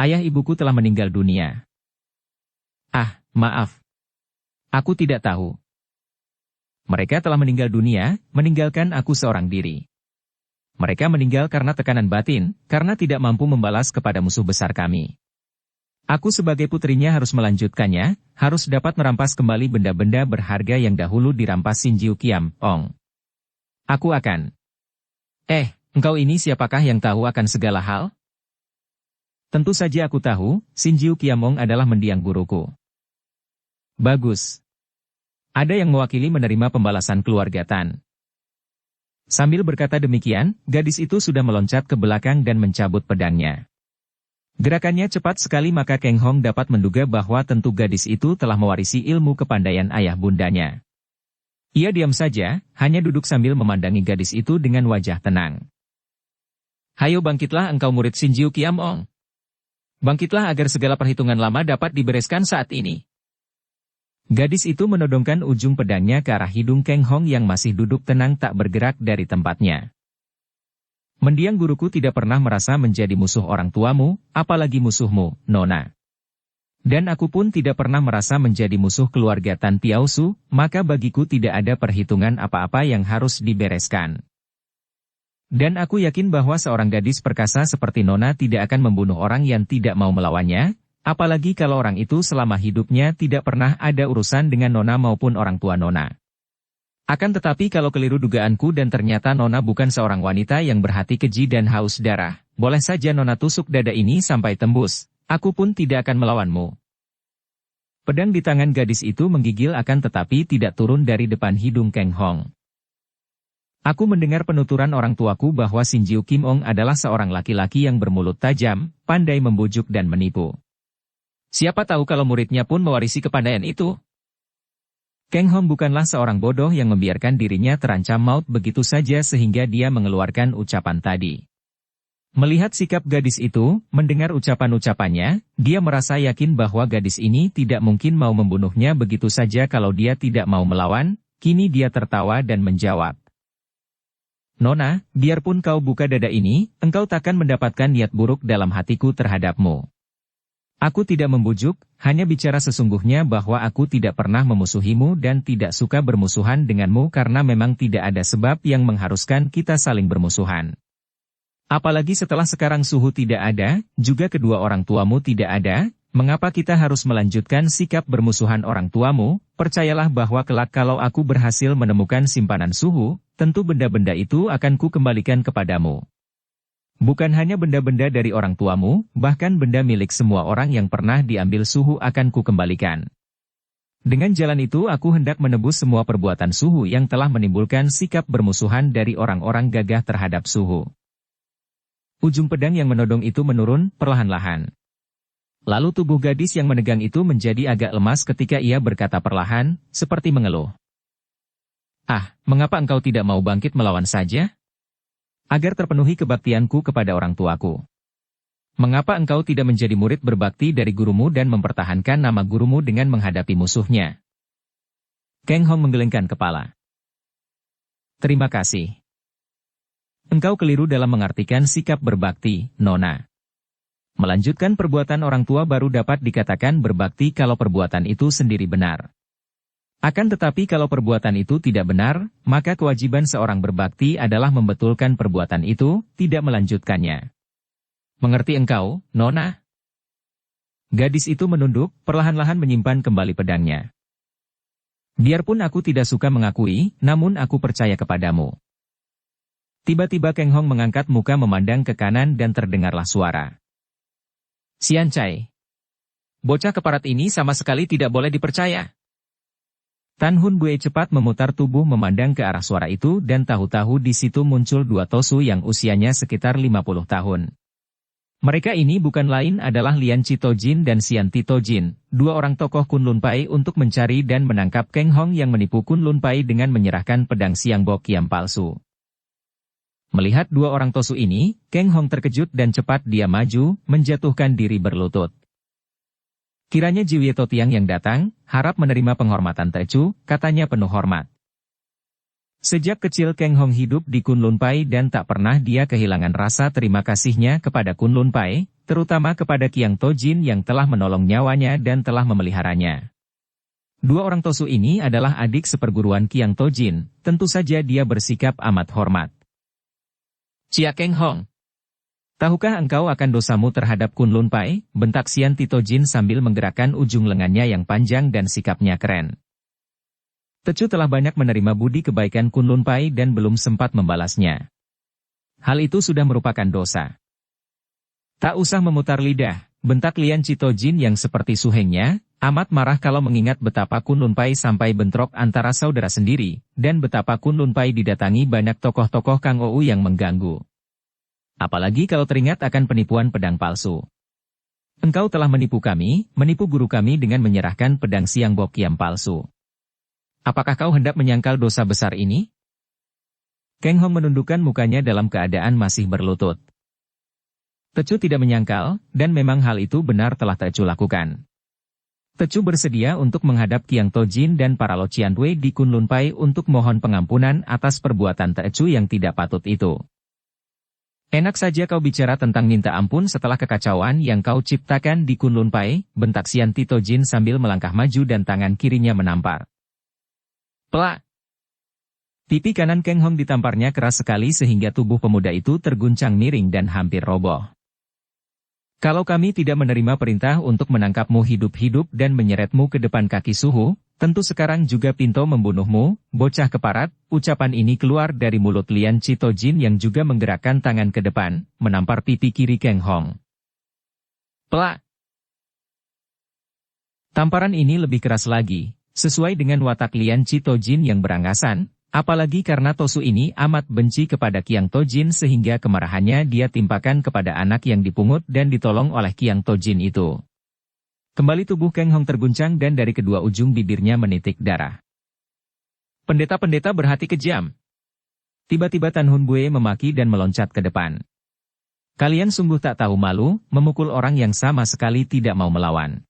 Ayah ibuku telah meninggal dunia. Ah, maaf. Aku tidak tahu. Mereka telah meninggal dunia, meninggalkan aku seorang diri. Mereka meninggal karena tekanan batin, karena tidak mampu membalas kepada musuh besar kami. Aku sebagai putrinya harus melanjutkannya, harus dapat merampas kembali benda-benda berharga yang dahulu dirampas Shinjiu Kiamong. Aku akan. Engkau ini siapakah yang tahu akan segala hal? Tentu saja aku tahu, Shinjiu Kiamong adalah mendiang guruku. Bagus. Ada yang mewakili menerima pembalasan keluarga Tan. Sambil berkata demikian, gadis itu sudah meloncat ke belakang dan mencabut pedangnya. Gerakannya cepat sekali maka Kang Hong dapat menduga bahwa tentu gadis itu telah mewarisi ilmu kepandaian ayah bundanya. Ia diam saja, hanya duduk sambil memandangi gadis itu dengan wajah tenang. Hayo bangkitlah engkau murid Shinjiu Kiamong. Bangkitlah agar segala perhitungan lama dapat dibereskan saat ini. Gadis itu menodongkan ujung pedangnya ke arah hidung Kang Hong yang masih duduk tenang tak bergerak dari tempatnya. Mendiang guruku tidak pernah merasa menjadi musuh orang tuamu, apalagi musuhmu, Nona. Dan aku pun tidak pernah merasa menjadi musuh keluarga Tan Piausu, maka bagiku tidak ada perhitungan apa-apa yang harus dibereskan. Dan aku yakin bahwa seorang gadis perkasa seperti Nona tidak akan membunuh orang yang tidak mau melawannya, apalagi kalau orang itu selama hidupnya tidak pernah ada urusan dengan Nona maupun orang tua Nona. Akan tetapi kalau keliru dugaanku dan ternyata Nona bukan seorang wanita yang berhati keji dan haus darah, boleh saja Nona tusuk dada ini sampai tembus, aku pun tidak akan melawanmu. Pedang di tangan gadis itu menggigil akan tetapi tidak turun dari depan hidung Kang Hong. Aku mendengar penuturan orang tuaku bahwa Shinjiu Kiamong adalah seorang laki-laki yang bermulut tajam, pandai membujuk dan menipu. Siapa tahu kalau muridnya pun mewarisi kepandaian itu? Kang Hong bukanlah seorang bodoh yang membiarkan dirinya terancam maut begitu saja sehingga dia mengeluarkan ucapan tadi. Melihat sikap gadis itu, mendengar ucapan-ucapannya, dia merasa yakin bahwa gadis ini tidak mungkin mau membunuhnya begitu saja kalau dia tidak mau melawan. Kini dia tertawa dan menjawab. Nona, biarpun kau buka dada ini, engkau takkan mendapatkan niat buruk dalam hatiku terhadapmu. Aku tidak membujuk, hanya bicara sesungguhnya bahwa aku tidak pernah memusuhimu dan tidak suka bermusuhan denganmu karena memang tidak ada sebab yang mengharuskan kita saling bermusuhan. Apalagi setelah sekarang Suhu tidak ada, juga kedua orang tuamu tidak ada, mengapa kita harus melanjutkan sikap bermusuhan orang tuamu? Percayalah bahwa kelak kalau aku berhasil menemukan simpanan Suhu, tentu benda-benda itu akan ku kembalikan kepadamu. Bukan hanya benda-benda dari orang tuamu, bahkan benda milik semua orang yang pernah diambil Suhu akan ku kembalikan. Dengan jalan itu aku hendak menebus semua perbuatan Suhu yang telah menimbulkan sikap bermusuhan dari orang-orang gagah terhadap Suhu. Ujung pedang yang menodong itu menurun perlahan-lahan. Lalu tubuh gadis yang menegang itu menjadi agak lemas ketika ia berkata perlahan, seperti mengeluh. Ah, mengapa engkau tidak mau bangkit melawan saja? Agar terpenuhi kebaktianku kepada orang tuaku. Mengapa engkau tidak menjadi murid berbakti dari gurumu dan mempertahankan nama gurumu dengan menghadapi musuhnya? Kang Hong menggelengkan kepala. Terima kasih. Engkau keliru dalam mengartikan sikap berbakti, Nona. Melanjutkan perbuatan orang tua baru dapat dikatakan berbakti kalau perbuatan itu sendiri benar. Akan tetapi kalau perbuatan itu tidak benar, maka kewajiban seorang berbakti adalah membetulkan perbuatan itu, tidak melanjutkannya. Mengerti engkau, Nona? Gadis itu menunduk, perlahan-lahan menyimpan kembali pedangnya. Biarpun aku tidak suka mengakui, namun aku percaya kepadamu. Tiba-tiba Kang Hong mengangkat muka memandang ke kanan dan terdengarlah suara. Xian Cai. Bocah keparat ini sama sekali tidak boleh dipercaya. Tan Hun Bue cepat memutar tubuh memandang ke arah suara itu dan tahu-tahu di situ muncul dua tosu yang usianya sekitar 50 tahun. Mereka ini bukan lain adalah Lian Chitojin dan Xian Titojin, dua orang tokoh Kunlun Pai untuk mencari dan menangkap Kang Hong yang menipu Kunlun Pai dengan menyerahkan pedang Siang Bok Kiam palsu. Melihat dua orang tosu ini, Kang Hong terkejut dan cepat dia maju, menjatuhkan diri berlutut. Kiranya Jiwie Totiang yang datang, harap menerima penghormatan Tecu, katanya penuh hormat. Sejak kecil Kang Hong hidup di Kunlun Pai dan tak pernah dia kehilangan rasa terima kasihnya kepada Kunlun Pai, terutama kepada Kiang Tojin yang telah menolong nyawanya dan telah memeliharanya. Dua orang tosu ini adalah adik seperguruan Kiang Tojin, tentu saja dia bersikap amat hormat. Cia Kang Hong. Tahukah engkau akan dosamu terhadap Kunlun Pai? Bentak Xian Titojin sambil menggerakkan ujung lengannya yang panjang dan sikapnya keren. Tecu telah banyak menerima budi kebaikan Kunlun Pai dan belum sempat membalasnya. Hal itu sudah merupakan dosa. Tak usah memutar lidah, bentak Lian Chitojin yang seperti suhengnya, amat marah kalau mengingat betapa Kunlun Pai sampai bentrok antara saudara sendiri, dan betapa Kunlun Pai didatangi banyak tokoh-tokoh Kang Ou yang mengganggu. Apalagi kalau teringat akan penipuan pedang palsu. Engkau telah menipu kami, menipu guru kami dengan menyerahkan pedang Siang Bok Kiam palsu. Apakah kau hendak menyangkal dosa besar ini? Kang Hong menundukkan mukanya dalam keadaan masih berlutut. Tecu tidak menyangkal, dan memang hal itu benar telah Tecu lakukan. Tecu bersedia untuk menghadap Kiang Tojin dan para Lo Chian Wei di Kunlun Pai untuk mohon pengampunan atas perbuatan Tecu yang tidak patut itu. Enak saja kau bicara tentang minta ampun setelah kekacauan yang kau ciptakan di Kunlun Pai, bentak Xian Titojin sambil melangkah maju dan tangan kirinya menampar. Plak! Pipi kanan Kang Hong ditamparnya keras sekali sehingga tubuh pemuda itu terguncang miring dan hampir roboh. Kalau kami tidak menerima perintah untuk menangkapmu hidup-hidup dan menyeretmu ke depan kaki suhu, tentu sekarang juga Pinto membunuhmu, bocah keparat. Ucapan ini keluar dari mulut Lian Chitojin yang juga menggerakkan tangan ke depan, menampar pipi kiri Kang Hong. Plak! Tamparan ini lebih keras lagi, sesuai dengan watak Lian Chitojin yang berangasan, apalagi karena tosu ini amat benci kepada Kiang Tojin sehingga kemarahannya dia timpakan kepada anak yang dipungut dan ditolong oleh Kiang Tojin itu. Kembali tubuh Kang Hong terguncang dan dari kedua ujung bibirnya menitik darah. Pendeta-pendeta berhati kejam. Tiba-tiba Tan Hun Bue memaki dan meloncat ke depan. Kalian sungguh tak tahu malu, memukul orang yang sama sekali tidak mau melawan.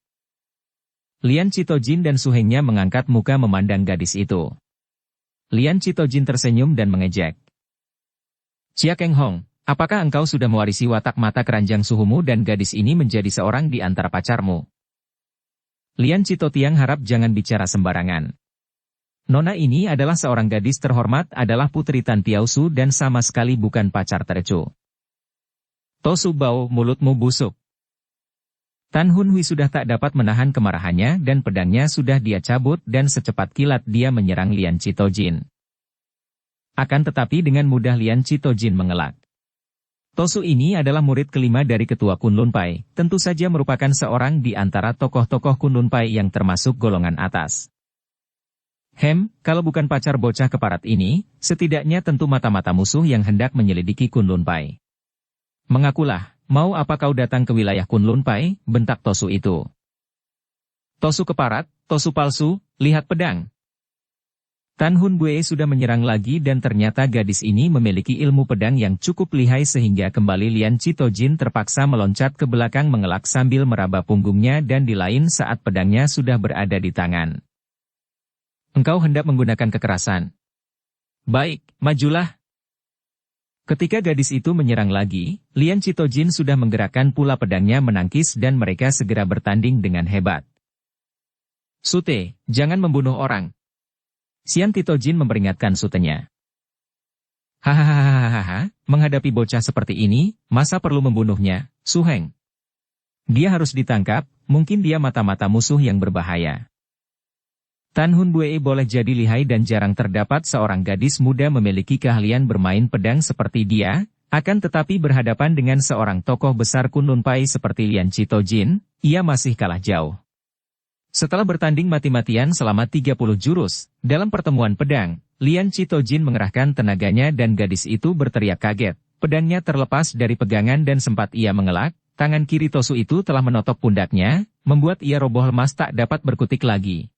Lian Chitojin dan suhengnya mengangkat muka memandang gadis itu. Lian Chitojin tersenyum dan mengejek. Cia Kang Hong, apakah engkau sudah mewarisi watak mata keranjang suhumu dan gadis ini menjadi seorang di antara pacarmu? Lian Chitotiang harap jangan bicara sembarangan. Nona ini adalah seorang gadis terhormat adalah putri Tan Piausu dan sama sekali bukan pacar Tecu. Tosu Bao, mulutmu busuk. Tan Hun Hui sudah tak dapat menahan kemarahannya dan pedangnya sudah dia cabut dan secepat kilat dia menyerang Lian Chitojin. Akan tetapi dengan mudah Lian Chitojin mengelak. Tosu ini adalah murid kelima dari ketua Kunlun Pai, tentu saja merupakan seorang di antara tokoh-tokoh Kunlun Pai yang termasuk golongan atas. Kalau bukan pacar bocah keparat ini, setidaknya tentu mata-mata musuh yang hendak menyelidiki Kunlun Pai. Mengakulah, mau apa kau datang ke wilayah Kunlun Pai, bentak Tosu itu. Tosu keparat, Tosu palsu, lihat pedang. Tan Hun Bue sudah menyerang lagi dan ternyata gadis ini memiliki ilmu pedang yang cukup lihai sehingga kembali Lian Citojin terpaksa meloncat ke belakang mengelak sambil meraba punggungnya dan di lain saat pedangnya sudah berada di tangan. Engkau hendak menggunakan kekerasan. Baik, majulah. Ketika gadis itu menyerang lagi, Lian Citojin sudah menggerakkan pula pedangnya menangkis dan mereka segera bertanding dengan hebat. Sute, jangan membunuh orang. Xian Titojin memperingatkan sutenya. Hahaha, menghadapi bocah seperti ini, masa perlu membunuhnya, Su Heng? Dia harus ditangkap, mungkin dia mata-mata musuh yang berbahaya. Tan Hun Bue boleh jadi lihai dan jarang terdapat seorang gadis muda memiliki keahlian bermain pedang seperti dia, akan tetapi berhadapan dengan seorang tokoh besar Kunlun Pai seperti Lian Citojin, ia masih kalah jauh. Setelah bertanding mati-matian selama 30 jurus, dalam pertemuan pedang, Lian Citojin mengerahkan tenaganya dan gadis itu berteriak kaget. Pedangnya terlepas dari pegangan dan sempat ia mengelak, tangan kiri Tosu itu telah menotok pundaknya, membuat ia roboh lemas tak dapat berkutik lagi.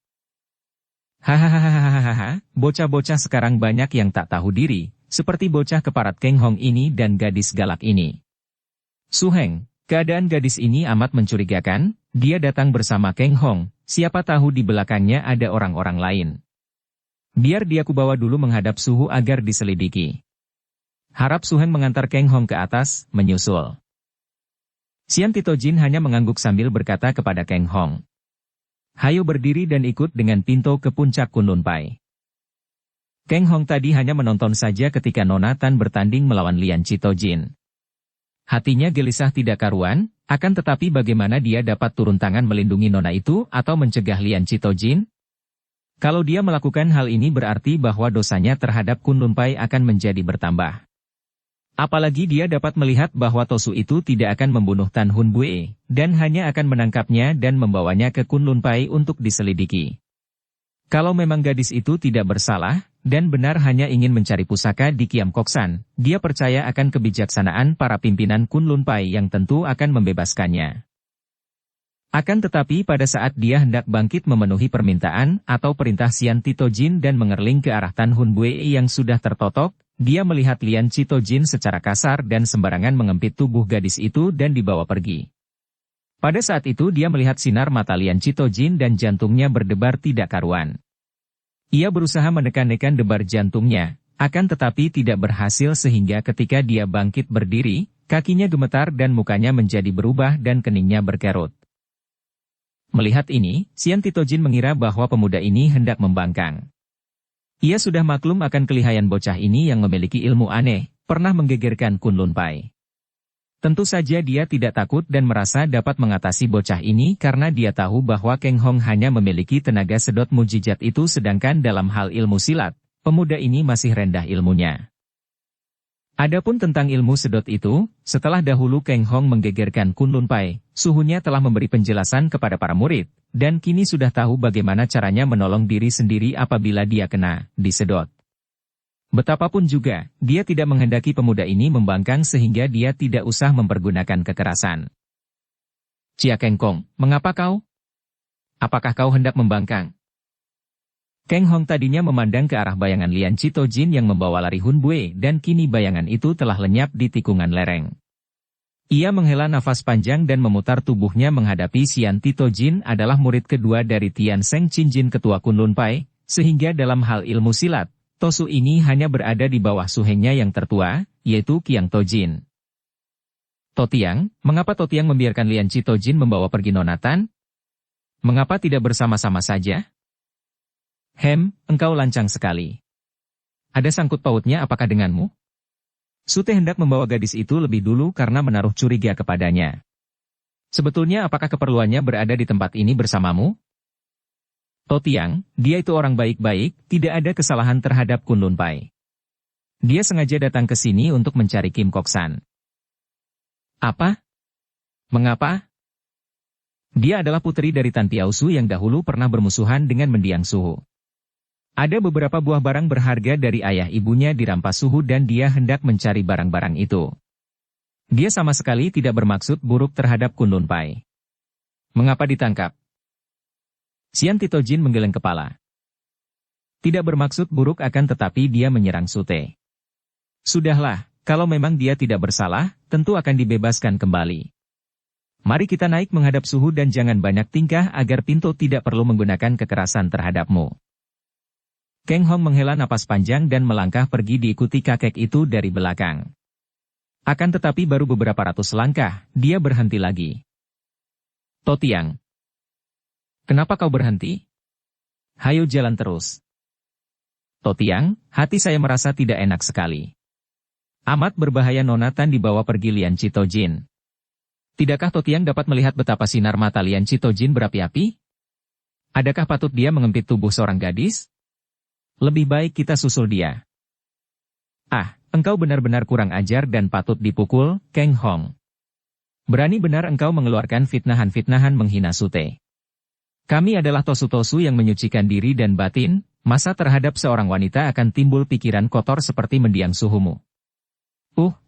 Hahaha, bocah-bocah sekarang banyak yang tak tahu diri, seperti bocah keparat Keng Hong ini dan gadis galak ini. Su Heng, keadaan gadis ini amat mencurigakan, dia datang bersama Keng Hong. Siapa tahu di belakangnya ada orang-orang lain. Biar dia kubawa dulu menghadap Suhu agar diselidiki. Harap Su Heng mengantar Keng Hong ke atas, menyusul. Xian Titojin hanya mengangguk sambil berkata kepada Keng Hong. Hayo berdiri dan ikut dengan Pinto ke puncak Kunlun Pai. Keng Hong tadi hanya menonton saja ketika Nona Tan bertanding melawan Lian Citojin. Hatinya gelisah tidak karuan, akan tetapi bagaimana dia dapat turun tangan melindungi nona itu atau mencegah Lian Citojin? Kalau dia melakukan hal ini berarti bahwa dosanya terhadap Kunlun Pai akan menjadi bertambah. Apalagi dia dapat melihat bahwa Tosu itu tidak akan membunuh Tan Hun Bue, dan hanya akan menangkapnya dan membawanya ke Kunlun Pai untuk diselidiki. Kalau memang gadis itu tidak bersalah, dan benar hanya ingin mencari pusaka di Kiam Koksan, dia percaya akan kebijaksanaan para pimpinan Kunlun Pai yang tentu akan membebaskannya. Akan tetapi pada saat dia hendak bangkit memenuhi permintaan atau perintah Xian Titojin dan mengerling ke arah Tan Hun Bue yang sudah tertotok, dia melihat Lian Citojin secara kasar dan sembarangan mengempit tubuh gadis itu dan dibawa pergi. Pada saat itu dia melihat sinar mata Lian Citojin dan jantungnya berdebar tidak karuan. Ia berusaha menekan-nekan debar jantungnya, akan tetapi tidak berhasil sehingga ketika dia bangkit berdiri, kakinya gemetar dan mukanya menjadi berubah dan keningnya berkerut. Melihat ini, Xian Titojin mengira bahwa pemuda ini hendak membangkang. Ia sudah maklum akan kelihayan bocah ini yang memiliki ilmu aneh, pernah menggegerkan Kunlun Pai. Tentu saja dia tidak takut dan merasa dapat mengatasi bocah ini karena dia tahu bahwa Keng Hong hanya memiliki tenaga sedot mujizat itu sedangkan dalam hal ilmu silat, pemuda ini masih rendah ilmunya. Adapun tentang ilmu sedot itu, setelah dahulu Keng Hong menggegerkan Kunlun Pai, suhunya telah memberi penjelasan kepada para murid, dan kini sudah tahu bagaimana caranya menolong diri sendiri apabila dia kena disedot. Betapapun juga, dia tidak menghendaki pemuda ini membangkang sehingga dia tidak usah mempergunakan kekerasan. Chia Keng Kong, mengapa kau? Apakah kau hendak membangkang? Keng Hong tadinya memandang ke arah bayangan Lian Citojin yang membawa lari Hun Bue dan kini bayangan itu telah lenyap di tikungan lereng. Ia menghela nafas panjang dan memutar tubuhnya menghadapi Xian Titojin adalah murid kedua dari Tian Seng Qinjin ketua Kunlun Pai, sehingga dalam hal ilmu silat, Tosu ini hanya berada di bawah suhengnya yang tertua, yaitu Qiang Tojin. Totiang, mengapa Totiang membiarkan Lian Citojin membawa pergi Nona Tan? Mengapa tidak bersama-sama saja? Engkau lancang sekali. Ada sangkut pautnya apakah denganmu? Sute hendak membawa gadis itu lebih dulu karena menaruh curiga kepadanya. Sebetulnya apakah keperluannya berada di tempat ini bersamamu? Totiang, dia itu orang baik-baik, tidak ada kesalahan terhadap Kunlun Pai. Dia sengaja datang ke sini untuk mencari Kim Koksan. Apa? Mengapa? Dia adalah putri dari Tan Piausu yang dahulu pernah bermusuhan dengan mendiang Suhu. Ada beberapa buah barang berharga dari ayah ibunya dirampas Suhu dan dia hendak mencari barang-barang itu. Dia sama sekali tidak bermaksud buruk terhadap Kunlun Pai. Mengapa ditangkap? Xian Titojin menggeleng kepala. Tidak bermaksud buruk akan tetapi dia menyerang Sute. Sudahlah, kalau memang dia tidak bersalah, tentu akan dibebaskan kembali. Mari kita naik menghadap suhu dan jangan banyak tingkah agar Pinto tidak perlu menggunakan kekerasan terhadapmu. Kang Hong menghela napas panjang dan melangkah pergi diikuti kakek itu dari belakang. Akan tetapi baru beberapa ratus langkah, dia berhenti lagi. Totiang. Kenapa kau berhenti? Hayo jalan terus. Totiang, hati saya merasa tidak enak sekali. Amat berbahaya Nona Tan dibawa pergi Lian Citojin. Tidakkah Totiang dapat melihat betapa sinar mata Lian Citojin berapi-api? Adakah patut dia mengempit tubuh seorang gadis? Lebih baik kita susul dia. Ah, engkau benar-benar kurang ajar dan patut dipukul, Kang Hong. Berani benar engkau mengeluarkan fitnahan-fitnahan menghina Sute. Kami adalah tosu-tosu yang menyucikan diri dan batin, masa terhadap seorang wanita akan timbul pikiran kotor seperti mendiang suhumu.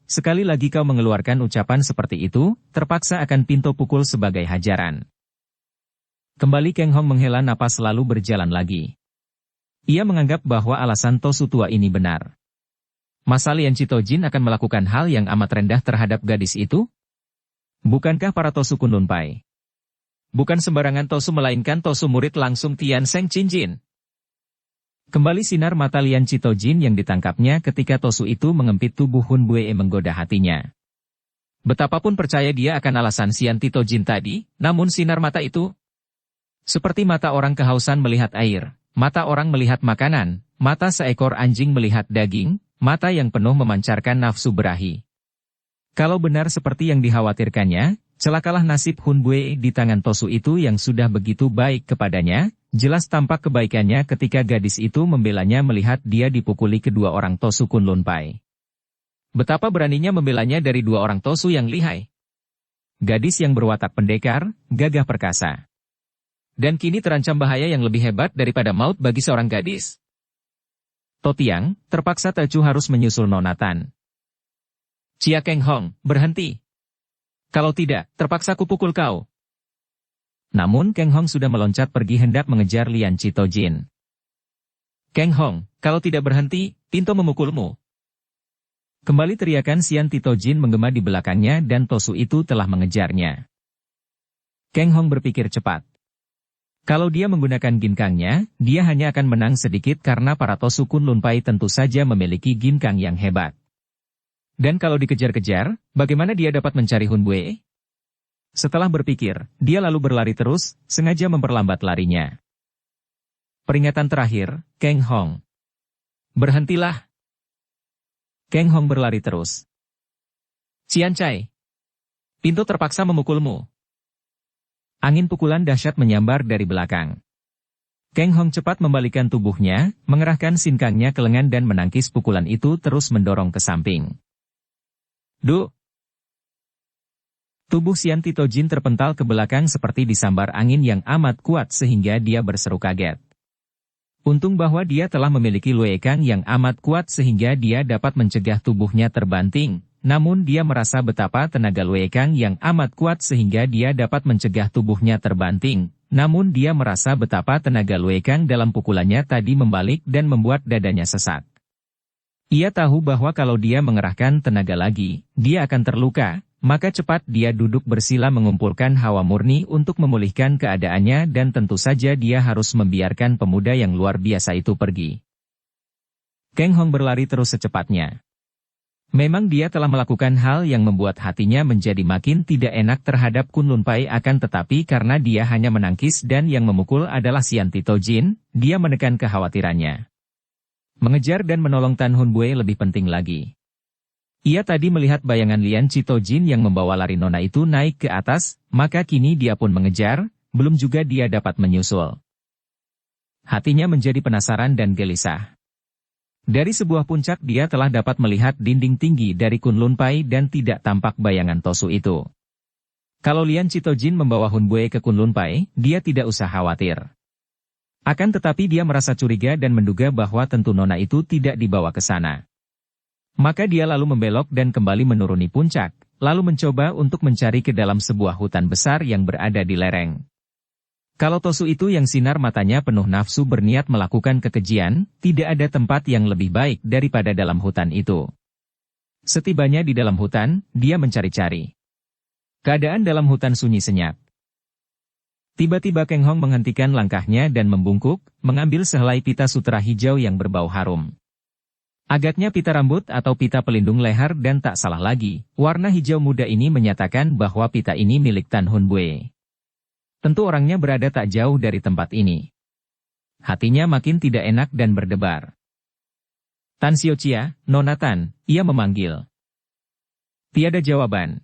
Sekali lagi kau mengeluarkan ucapan seperti itu, terpaksa akan Pinto pukul sebagai hajaran. Kembali Kang Hong menghela napas lalu berjalan lagi. Ia menganggap bahwa alasan tosu tua ini benar. Masa Lian Citojin akan melakukan hal yang amat rendah terhadap gadis itu? Bukankah para tosu Kunlun Pai? Bukan sembarangan tosu melainkan tosu murid langsung Tian Seng Cinjin. Kembali sinar mata Lian Citojin yang ditangkapnya ketika tosu itu mengempit tubuh Hun Bue menggoda hatinya. Betapapun percaya dia akan alasan Xian Titojin tadi, namun sinar mata itu seperti mata orang kehausan melihat air, mata orang melihat makanan, mata seekor anjing melihat daging, mata yang penuh memancarkan nafsu berahi. Kalau benar seperti yang dikhawatirkannya, celakalah nasib Hun Bue di tangan tosu itu yang sudah begitu baik kepadanya. Jelas tampak kebaikannya ketika gadis itu membelanya melihat dia dipukuli kedua orang tosu Kunlun Pai. Betapa beraninya membelanya dari dua orang tosu yang lihai. Gadis yang berwatak pendekar, gagah perkasa. Dan kini terancam bahaya yang lebih hebat daripada maut bagi seorang gadis. Totiang, terpaksa Tecu harus menyusul Nona Tan. Cia Kang Hong, berhenti. Kalau tidak, terpaksa kupukul kau. Namun Kang Hong sudah meloncat pergi hendak mengejar Lian Citojin. Kang Hong, kalau tidak berhenti, Pinto memukulmu. Kembali teriakan Xian Titojin menggema di belakangnya dan tosu itu telah mengejarnya. Kang Hong berpikir cepat. Kalau dia menggunakan ginkangnya, dia hanya akan menang sedikit karena para tosu Kunlun Pai tentu saja memiliki ginkang yang hebat. Dan kalau dikejar-kejar, bagaimana dia dapat mencari Hun Bue? Setelah berpikir, dia lalu berlari terus, sengaja memperlambat larinya. Peringatan terakhir, Kang Hong. Berhentilah. Kang Hong berlari terus. Xian Cai. Pinto terpaksa memukulmu. Angin pukulan dahsyat menyambar dari belakang. Kang Hong cepat membalikkan tubuhnya, mengerahkan sinkangnya ke lengan dan menangkis pukulan itu terus mendorong ke samping. Duh! Tubuh Xian Titojin terpental ke belakang seperti disambar angin yang amat kuat sehingga dia berseru kaget. Untung bahwa dia telah memiliki luekang yang amat kuat sehingga dia dapat mencegah tubuhnya terbanting, namun dia merasa betapa tenaga luekang yang amat kuat sehingga dia dapat mencegah tubuhnya terbanting, namun dia merasa betapa tenaga luekang dalam pukulannya tadi membalik dan membuat dadanya sesak. Ia tahu bahwa kalau dia mengerahkan tenaga lagi, dia akan terluka. Maka cepat dia duduk bersila mengumpulkan hawa murni untuk memulihkan keadaannya dan tentu saja dia harus membiarkan pemuda yang luar biasa itu pergi. Kang Hong berlari terus secepatnya. Memang dia telah melakukan hal yang membuat hatinya menjadi makin tidak enak terhadap Kunlun Pai akan tetapi karena dia hanya menangkis dan yang memukul adalah Xian Titojin, dia menekan kekhawatirannya. Mengejar dan menolong Tan Hun Bue lebih penting lagi. Ia tadi melihat bayangan Lian Citojin yang membawa lari nona itu naik ke atas, maka kini dia pun mengejar, belum juga dia dapat menyusul. Hatinya menjadi penasaran dan gelisah. Dari sebuah puncak dia telah dapat melihat dinding tinggi dari Kunlun Pai dan tidak tampak bayangan tosu itu. Kalau Lian Citojin membawa Hun Bue ke Kunlun Pai, dia tidak usah khawatir. Akan tetapi dia merasa curiga dan menduga bahwa tentu nona itu tidak dibawa ke sana. Maka dia lalu membelok dan kembali menuruni puncak, lalu mencoba untuk mencari ke dalam sebuah hutan besar yang berada di lereng. Kalau Tosu itu yang sinar matanya penuh nafsu berniat melakukan kekejian, tidak ada tempat yang lebih baik daripada dalam hutan itu. Setibanya di dalam hutan, dia mencari-cari. Keadaan dalam hutan sunyi senyap. Tiba-tiba Keng Hong menghentikan langkahnya dan membungkuk, mengambil sehelai pita sutera hijau yang berbau harum. Agaknya pita rambut atau pita pelindung leher dan tak salah lagi, warna hijau muda ini menyatakan bahwa pita ini milik Tan Hun Bue. Tentu orangnya berada tak jauh dari tempat ini. Hatinya makin tidak enak dan berdebar. Tan Xiaoqia, Nona Tan, ia memanggil. Tiada jawaban.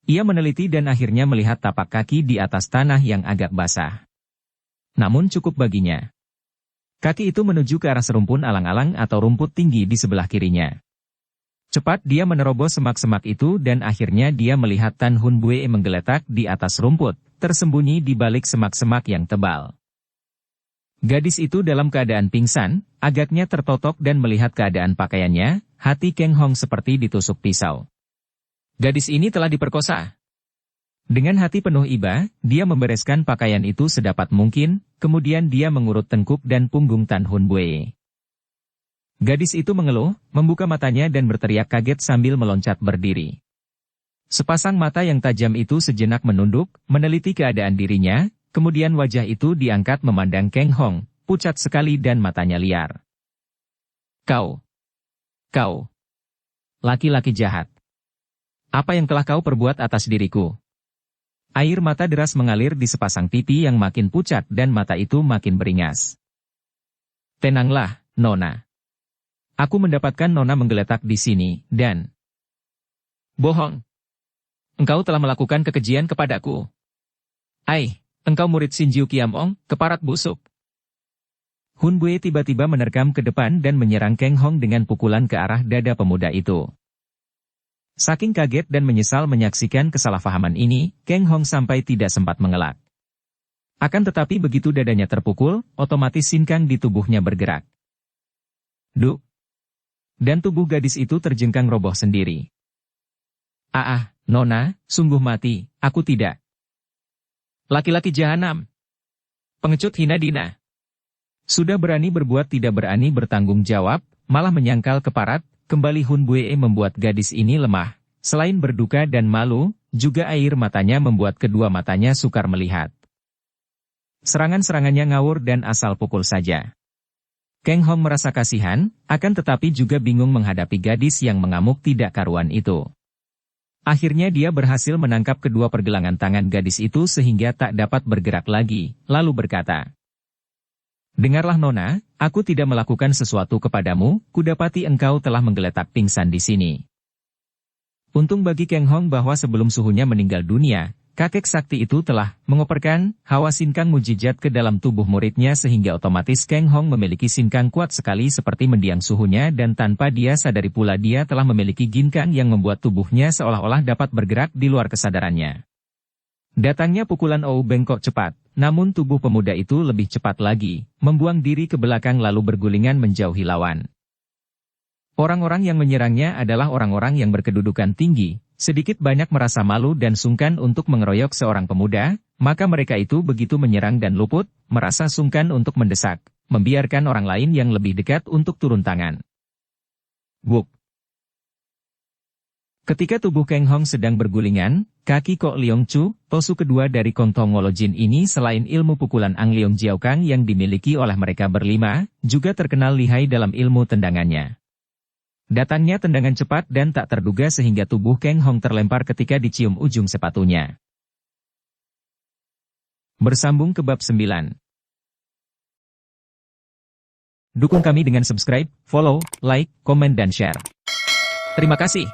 Ia meneliti dan akhirnya melihat tapak kaki di atas tanah yang agak basah. Namun cukup baginya. Kaki itu menuju ke arah serumpun alang-alang atau rumput tinggi di sebelah kirinya. Cepat dia menerobos semak-semak itu dan akhirnya dia melihat Tan Hun Bue menggeletak di atas rumput, tersembunyi di balik semak-semak yang tebal. Gadis itu dalam keadaan pingsan, agaknya tertotok dan melihat keadaan pakaiannya, hati Keng Hong seperti ditusuk pisau. Gadis ini telah diperkosa. Dengan hati penuh iba, dia membereskan pakaian itu sedapat mungkin, kemudian dia mengurut tengkuk dan punggung Tan Hun Bue. Gadis itu mengeluh, membuka matanya dan berteriak kaget sambil meloncat berdiri. Sepasang mata yang tajam itu sejenak menunduk, meneliti keadaan dirinya, kemudian wajah itu diangkat memandang Keng Hong, pucat sekali dan matanya liar. Kau, laki-laki jahat. Apa yang telah kau perbuat atas diriku? Air mata deras mengalir di sepasang pipi yang makin pucat dan mata itu makin beringas. Tenanglah, Nona. Aku mendapatkan Nona menggeletak di sini, dan... Bohong. Engkau telah melakukan kekejian kepadaku. Engkau murid Shinjiu Qiamong, keparat busuk. Hun Bue tiba-tiba menerkam ke depan dan menyerang Keng Hong dengan pukulan ke arah dada pemuda itu. Saking kaget dan menyesal menyaksikan kesalahpahaman ini, Keng Hong sampai tidak sempat mengelak. Akan tetapi begitu dadanya terpukul, otomatis sinkang di tubuhnya bergerak. Duk! Dan tubuh gadis itu terjengkang roboh sendiri. Nona, sungguh mati, aku tidak. Laki-laki jahanam. Pengecut hina dina. Sudah berani berbuat tidak berani bertanggung jawab, malah menyangkal keparat. Kembali Hun Bue membuat gadis ini lemah. Selain berduka dan malu, juga air matanya membuat kedua matanya sukar melihat. Serangan-serangannya ngawur dan asal pukul saja. Keng Hong merasa kasihan, akan tetapi juga bingung menghadapi gadis yang mengamuk tidak karuan itu. Akhirnya dia berhasil menangkap kedua pergelangan tangan gadis itu sehingga tak dapat bergerak lagi, lalu berkata, Dengarlah Nona, aku tidak melakukan sesuatu kepadamu, kudapati engkau telah menggeletak pingsan di sini. Untung bagi Keng Hong bahwa sebelum suhunya meninggal dunia, kakek sakti itu telah mengoperkan hawa sinkang mujizat ke dalam tubuh muridnya sehingga otomatis Keng Hong memiliki sinkang kuat sekali seperti mendiang suhunya dan tanpa dia sadari pula dia telah memiliki ginkang yang membuat tubuhnya seolah-olah dapat bergerak di luar kesadarannya. Datangnya pukulan Ou bengkok cepat, namun tubuh pemuda itu lebih cepat lagi, membuang diri ke belakang lalu bergulingan menjauhi lawan. Orang-orang yang menyerangnya adalah orang-orang yang berkedudukan tinggi, sedikit banyak merasa malu dan sungkan untuk mengeroyok seorang pemuda, maka mereka itu begitu menyerang dan luput, merasa sungkan untuk mendesak, membiarkan orang lain yang lebih dekat untuk turun tangan. Wuk! Ketika tubuh Keng Hong sedang bergulingan, kaki Kok Leong Chu, Tosu kedua dari Kong Tongolo Jin ini selain ilmu pukulan Ang Leong Jiaokang yang dimiliki oleh mereka berlima, juga terkenal lihai dalam ilmu tendangannya. Datangnya tendangan cepat dan tak terduga sehingga tubuh Keng Hong terlempar ketika dicium ujung sepatunya. Bersambung ke bab 9. Dukung kami dengan subscribe, follow, like, komen dan share. Terima kasih.